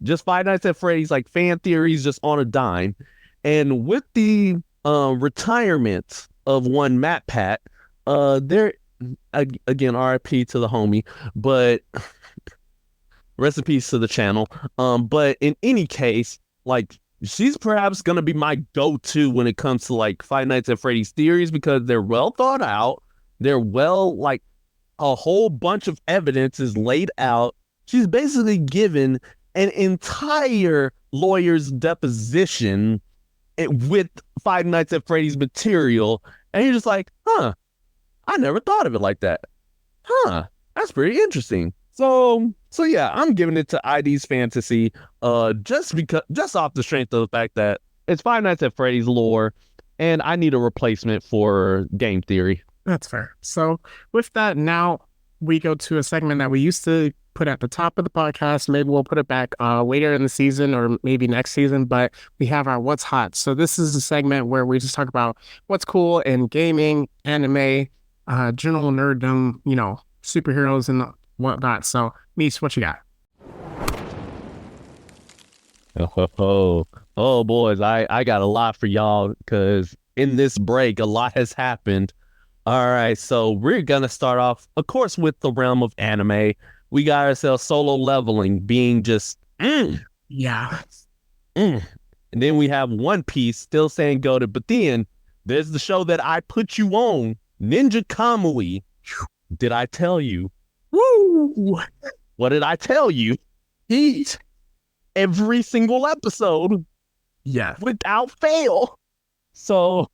just Five Nights at Freddy's like fan theories just on a dime. And with the retirement of one Matt Pat, there again RIP to the homie, but rest in peace to the channel. But in any case, like she's perhaps gonna be my go-to when it comes to like Five Nights at Freddy's theories because they're well thought out. They're well like a whole bunch of evidence is laid out. She's basically given an entire lawyer's deposition with Five Nights at Freddy's material, and you're just like, huh, I never thought of it like that. Huh, that's pretty interesting. So yeah, I'm giving it to ID's Fantasy, just off the strength of the fact that it's Five Nights at Freddy's lore, and I need a replacement for game theory. That's fair. So with that, now we go to a segment that we used to put at the top of the podcast. Maybe we'll put it back later in the season or maybe next season, but we have our What's Hot. So this is a segment where we just talk about what's cool in gaming, anime, general nerddom, superheroes and whatnot. So, Meech, what you got? Oh, boys, I got a lot for y'all because in this break, a lot has happened. All right, so we're going to start off, of course, with the realm of anime. We got ourselves Solo Leveling being just, Yeah. And then we have One Piece still saying go to, but then there's the show that I put you on, Ninja Kamui. Did I tell you? Woo! What did I tell you? Heat every single episode. Yeah. Without fail. So,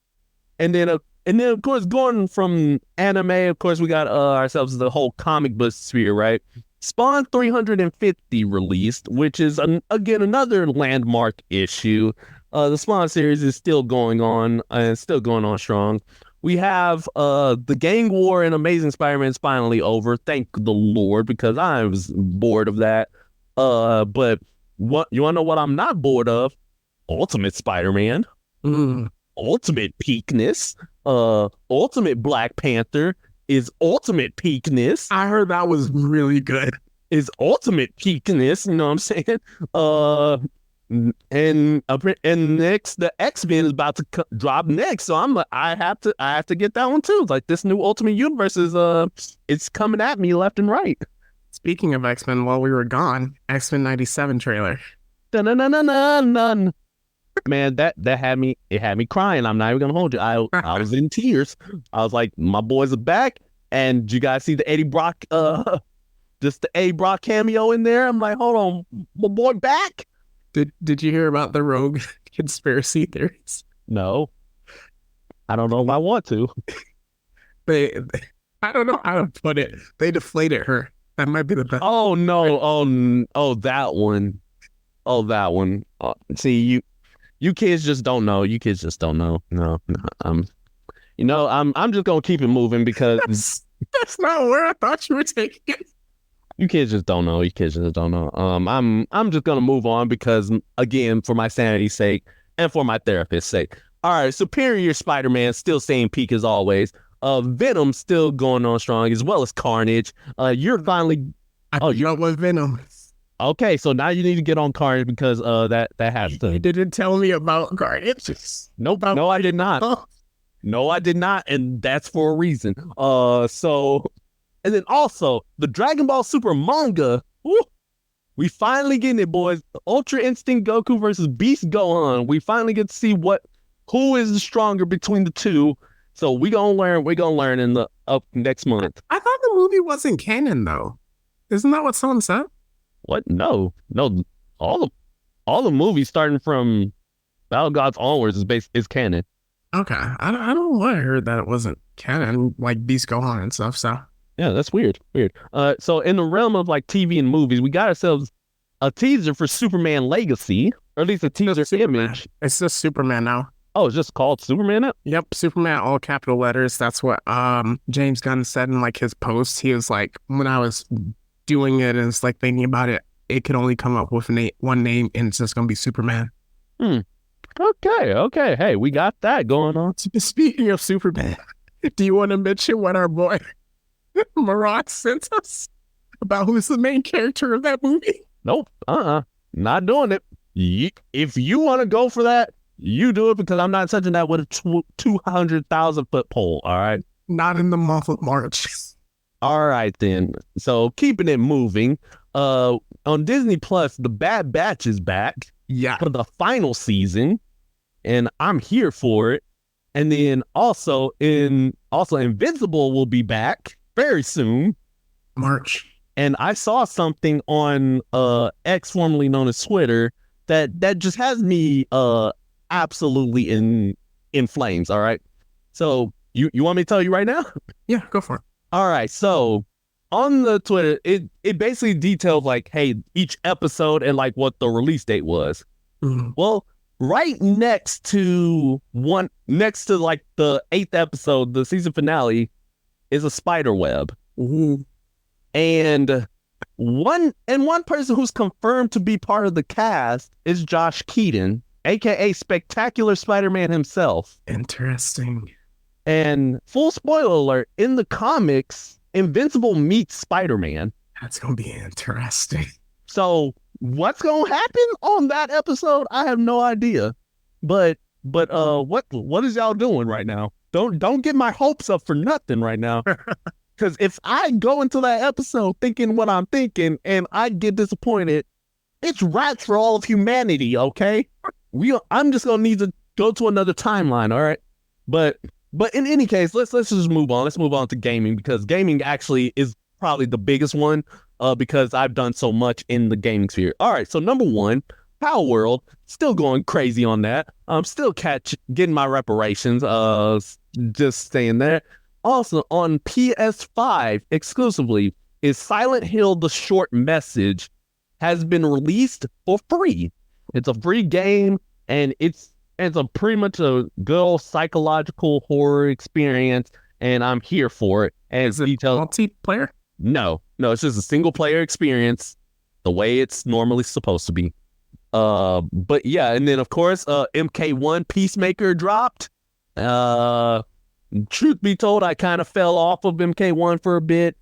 and then of course, going from anime, of course, we got ourselves the whole comic book sphere, right? Spawn 350 released, which is, again, another landmark issue. The Spawn series is still going on, and still going on strong. We have the gang war in Amazing Spider-Man is finally over, thank the Lord, because I was bored of that. But what you want to know what I'm not bored of? Ultimate Spider-Man. Ultimate peakness. Ultimate Black Panther is ultimate peakness. I heard that was really good. Is ultimate peakness, you know what I'm saying? And next the X-Men is about to drop next, so I'm like, I have to get that one too. Like this new Ultimate Universe is it's coming at me left and right. Speaking of X-Men, while we were gone, X-Men 97 trailer. Dun-dun-dun-dun-dun. Man, that had me crying. I'm not even gonna hold you. I was in tears. I was like, my boys are back. And you guys see the Eddie Brock just the Eddie Brock cameo in there? I'm like, hold on, my boy back? Did you hear about the rogue conspiracy theories? No. I don't know if I want to. They I don't know how to put it. They deflated her. That might be the best. Oh no. Oh that one. Oh that one. See, you kids just don't know. You kids just don't know. No. I'm just gonna keep it moving because that's not where I thought you were taking it. you kids just don't know. You kids just don't know. I'm just gonna move on because, again, for my sanity's sake and for my therapist's sake. All right, Superior Spider-Man still staying peak as always. Venom still going on strong, as well as Carnage. You're finally. You with Venom. Okay, so now you need to get on Carnage because that has to. You didn't tell me about Carnage. Nope. No, I did not. Oh. No, I did not, and that's for a reason. And then also the Dragon Ball Super manga. Woo, we finally getting it, boys. Ultra Instinct Goku versus Beast Gohan. We finally get to see who is stronger between the two. So we're gonna learn in the next month. I thought the movie wasn't canon though. Isn't that what someone said? What? No. All the movies starting from Battle Gods onwards is canon. Okay, I don't know why I heard that it wasn't canon, like Beast Gohan and stuff. So yeah, that's weird. So in the realm of like TV and movies, we got ourselves a teaser for Superman Legacy, or at least a teaser image. It's just Superman now. Oh, it's just called Superman now? Yep, Superman, all capital letters. That's what James Gunn said in like his post. He was like, when I was doing it and it's like thinking about it, it could only come up with one name, and it's just gonna be Superman. Okay. Hey, we got that going on. Speaking of Superman, do you want to mention what our boy Marat sent us about who's the main character of that movie? Nope. Not doing it. If you want to go for that, you do it, because I'm not touching that with a 200,000 foot pole. All right. Not in the month of March. All right then. So keeping it moving. On Disney Plus, The Bad Batch is back. Yeah. For the final season, and I'm here for it. And then also Invincible will be back very soon. March. And I saw something on X, formerly known as Twitter, that just has me absolutely in flames. All right. So you want me to tell you right now? Yeah, go for it. All right. So on the Twitter, it basically detailed like, hey, each episode and like what the release date was. Mm-hmm. Well, right next to like the 8th episode, the season finale, is a spider web. Mm-hmm. And one person who's confirmed to be part of the cast is Josh Keaton, aka Spectacular Spider-Man himself. Interesting. And full spoiler alert, in the comics, Invincible meets Spider-Man. That's gonna be interesting. So what's gonna happen on that episode? I have no idea. But what is y'all doing right now? Don't get my hopes up for nothing right now. Because if I go into that episode thinking what I'm thinking and I get disappointed, it's rats for all of humanity. Okay, I'm just gonna need to go to another timeline. All right, but in any case, let's just move on. Let's move on to gaming, because gaming actually is probably the biggest one, because I've done so much in the gaming sphere. All right, so number one, Power World, still going crazy on that. I'm still getting my reparations. Just staying there. Also on PS5 exclusively is Silent Hill: The Short Message, has been released for free. It's a free game, and it's a pretty much a good old psychological horror experience, and I'm here for it. And is it multiplayer? No, it's just a single player experience, the way it's normally supposed to be. But yeah, and then of course, MK1 Peacemaker dropped. Truth be told, I kind of fell off of MK1 for a bit.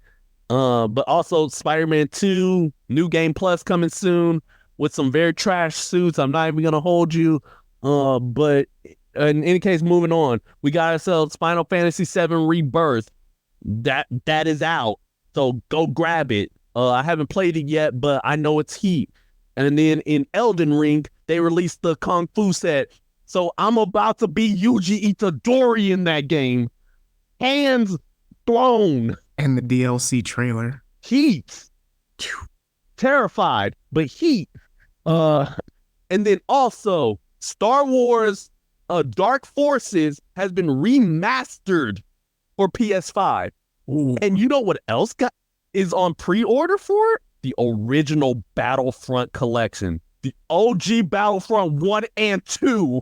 But also Spider-Man 2, New Game Plus coming soon with some very trash suits. I'm not even gonna hold you. But in any case, moving on, we got ourselves Final Fantasy VII Rebirth. That is out, so go grab it. I haven't played it yet, but I know it's heat. And then in Elden Ring, they released the Kung Fu set. So I'm about to be Yuji Itadori in that game. Hands thrown. And the DLC trailer. Heat. Terrified, but heat. And then also Star Wars Dark Forces has been remastered for PS5. Ooh. And you know what else is on pre-order for it? The original Battlefront collection. The OG Battlefront 1 and 2.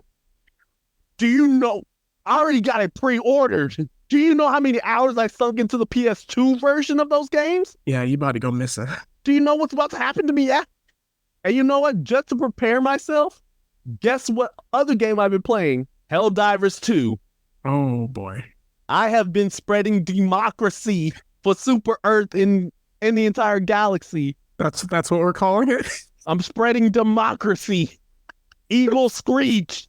Do you know? I already got it pre-ordered. Do you know how many hours I sunk into the PS2 version of those games? Yeah, you about to go missing. Do you know what's about to happen to me? Yeah. And you know what? Just to prepare myself, guess what other game I've been playing? Helldivers 2. Oh, boy. I have been spreading democracy for Super Earth in the entire galaxy. That's what we're calling it? I'm spreading democracy. Eagle Screech.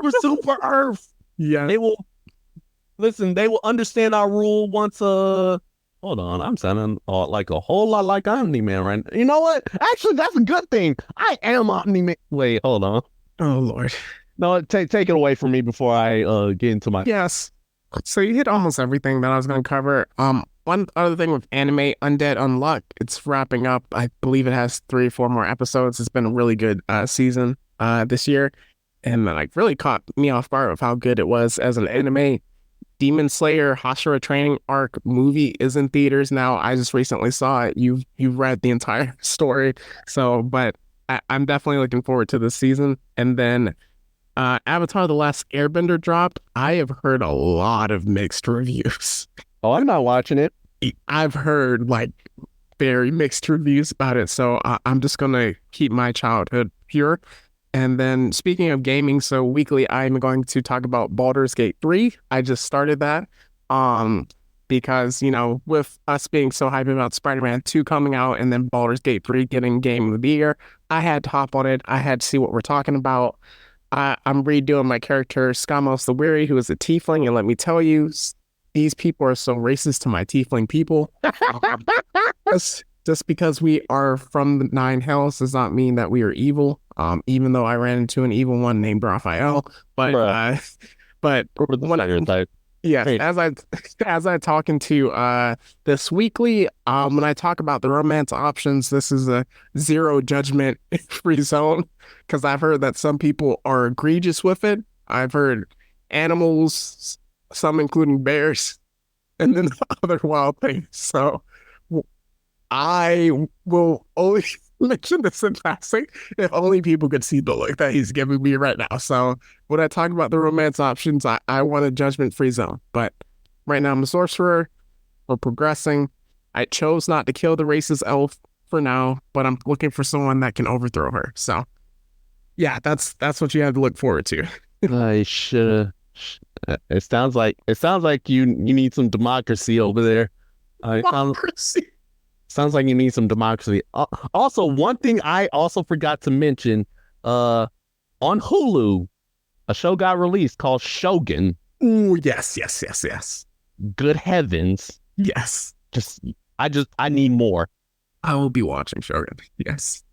For Super Earth. Yeah. They will understand our rule once hold on, I'm sounding like a whole lot like Omni-Man right now. You know what? Actually, that's a good thing. I am Omni-Man. Wait, hold on. Oh, Lord. No, take it away from me before I get into my... Yes. So you hit almost everything that I was going to cover. One other thing with anime, Undead Unluck, it's wrapping up. I believe it has 3 or 4 more episodes. It's been a really good season this year. And like really caught me off guard with how good it was as an anime. Demon Slayer Hashira Training Arc movie is in theaters now. I just recently saw it. You've read the entire story. So, but I'm definitely looking forward to this season. And then Avatar The Last Airbender dropped. I have heard a lot of mixed reviews. Oh, I'm not watching it. I've heard like very mixed reviews about it. So I'm just going to keep my childhood pure. And then speaking of gaming, so weekly, I'm going to talk about Baldur's Gate 3. I just started that because, you know, with us being so hyped about Spider-Man 2 coming out and then Baldur's Gate 3 getting Game of the Year, I had to hop on it. I had to see what we're talking about. I'm redoing my character, Skamos the Weary, who is a tiefling. And let me tell you, these people are so racist to my tiefling people. Just because we are from the Nine Hells does not mean that we are evil. Even though I ran into an evil one named Raphael, but yeah, hey. as I talk into this weekly, when I talk about the romance options, this is a zero judgment free zone because I've heard that some people are egregious with it. I've heard animals, some including bears, and then other wild things. So I will only mention this in passing if only people could see the look that he's giving me right now. So when I talk about the romance options, I want a judgment-free zone. But right now I'm a sorcerer. We're progressing. I chose not to kill the racist elf for now, but I'm looking for someone that can overthrow her. So yeah, that's what you have to look forward to. I should. It sounds like you need some democracy over there. Democracy. Sounds like you need some democracy. Also, one thing I also forgot to mention, on Hulu, a show got released called Shogun. Ooh, yes. Good heavens. Yes. I need more. I will be watching Shogun. Yes.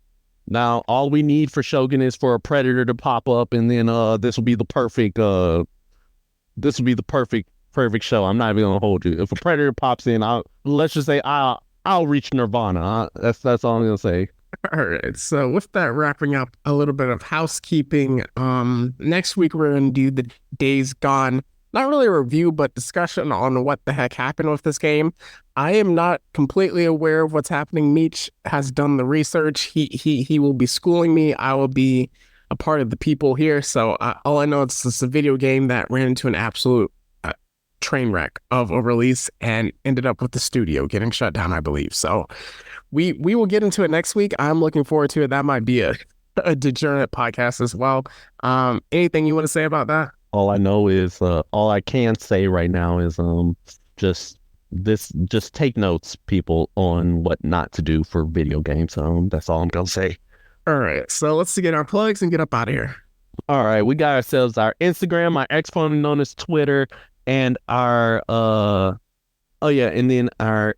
Now, all we need for Shogun is for a predator to pop up, and then this will be the perfect perfect show. I'm not even gonna hold you. If a predator pops in, I'll reach Nirvana. That's all I'm gonna say. All right. So with that wrapping up, a little bit of housekeeping. Next week we're gonna do the Days Gone. Not really a review, but discussion on what the heck happened with this game. I am not completely aware of what's happening. Meech has done the research. He will be schooling me. I will be a part of the people here. So all I know is it's a video game that ran into an absolute train wreck of a release and ended up with the studio getting shut down, I believe. So we will get into it next week. I'm looking forward to it. That might be a degenerate podcast as well. Anything you want to say about that? All I know is all I can say right now is just take notes, people, on what not to do for video games. That's all I'm gonna say. All right, so let's get our plugs and get up out of here. All right, we got ourselves our Instagram, our ex formerly known as Twitter, and our and then our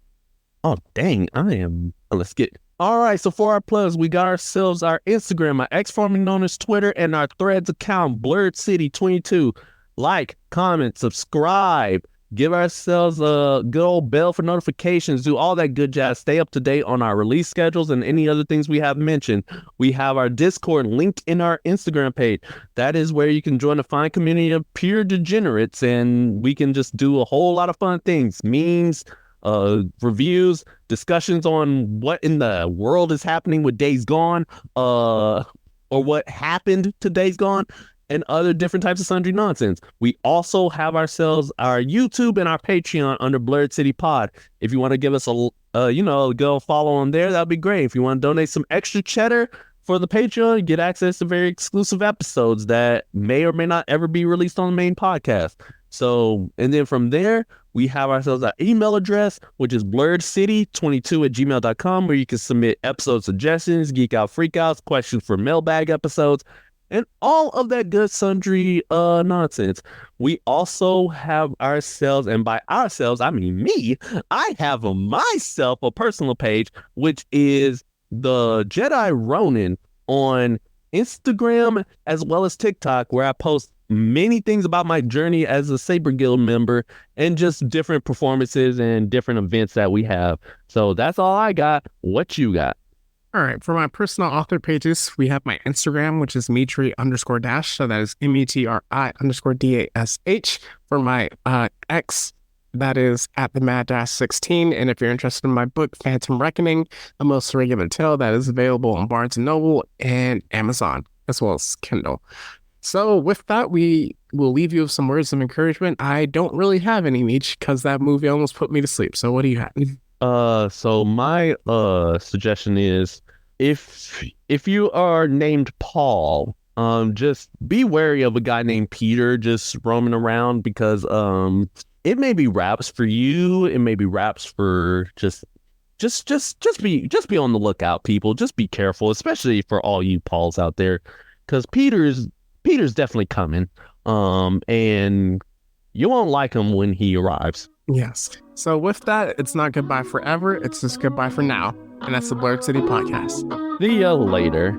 Oh, dang, I am. Let's get. All right, so for our plugs, we got ourselves our Instagram, our ex formerly known as Twitter, and our Threads account, Blerd City 22. Like, comment, subscribe, give ourselves a good old bell for notifications, do all that good jazz. Stay up to date on our release schedules and any other things we have mentioned. We have our Discord linked in our Instagram page. That is where you can join a fine community of pure degenerates, and we can just do a whole lot of fun things, memes, reviews, discussions on what in the world is happening with Days Gone, or what happened to Days Gone, and other different types of sundry nonsense. We also have ourselves our YouTube and our Patreon under Blerd City Pod. If you want to give us go follow on there, that'd be great. If you want to donate some extra cheddar for the Patreon, get access to very exclusive episodes that may or may not ever be released on the main podcast. So, and then from there, we have ourselves our email address, which is blerdcity22@gmail.com, where you can submit episode suggestions, geek out freakouts, questions for mailbag episodes, and all of that good sundry nonsense. We also have ourselves, and by ourselves, I mean me, I have myself a personal page, which is the Jedi Ronin on Instagram as well as TikTok, where I post many things about my journey as a Saber Guild member and just different performances and different events that we have. So that's all I got. What you got? All right, for my personal author pages, we have my Instagram, which is Metri_dash. So that is METRI_DASH. For my X, that is at the Mad-16. And if you're interested in my book, Phantom Reckoning, A Most Regular Tale, that is available on Barnes & Noble and Amazon, as well as Kindle. So with that, we will leave you with some words of encouragement. I don't really have any, Meech, because that movie almost put me to sleep. So what do you have? So my suggestion is if you are named Paul, just be wary of a guy named Peter just roaming around, because it may be raps for you, it may be raps for just be on the lookout, people. Just be careful, especially for all you Pauls out there, because Peter's definitely coming. And you won't like him when he arrives. Yes. So with that, it's not goodbye forever. It's just goodbye for now. And that's the Blerd City Podcast. See ya later.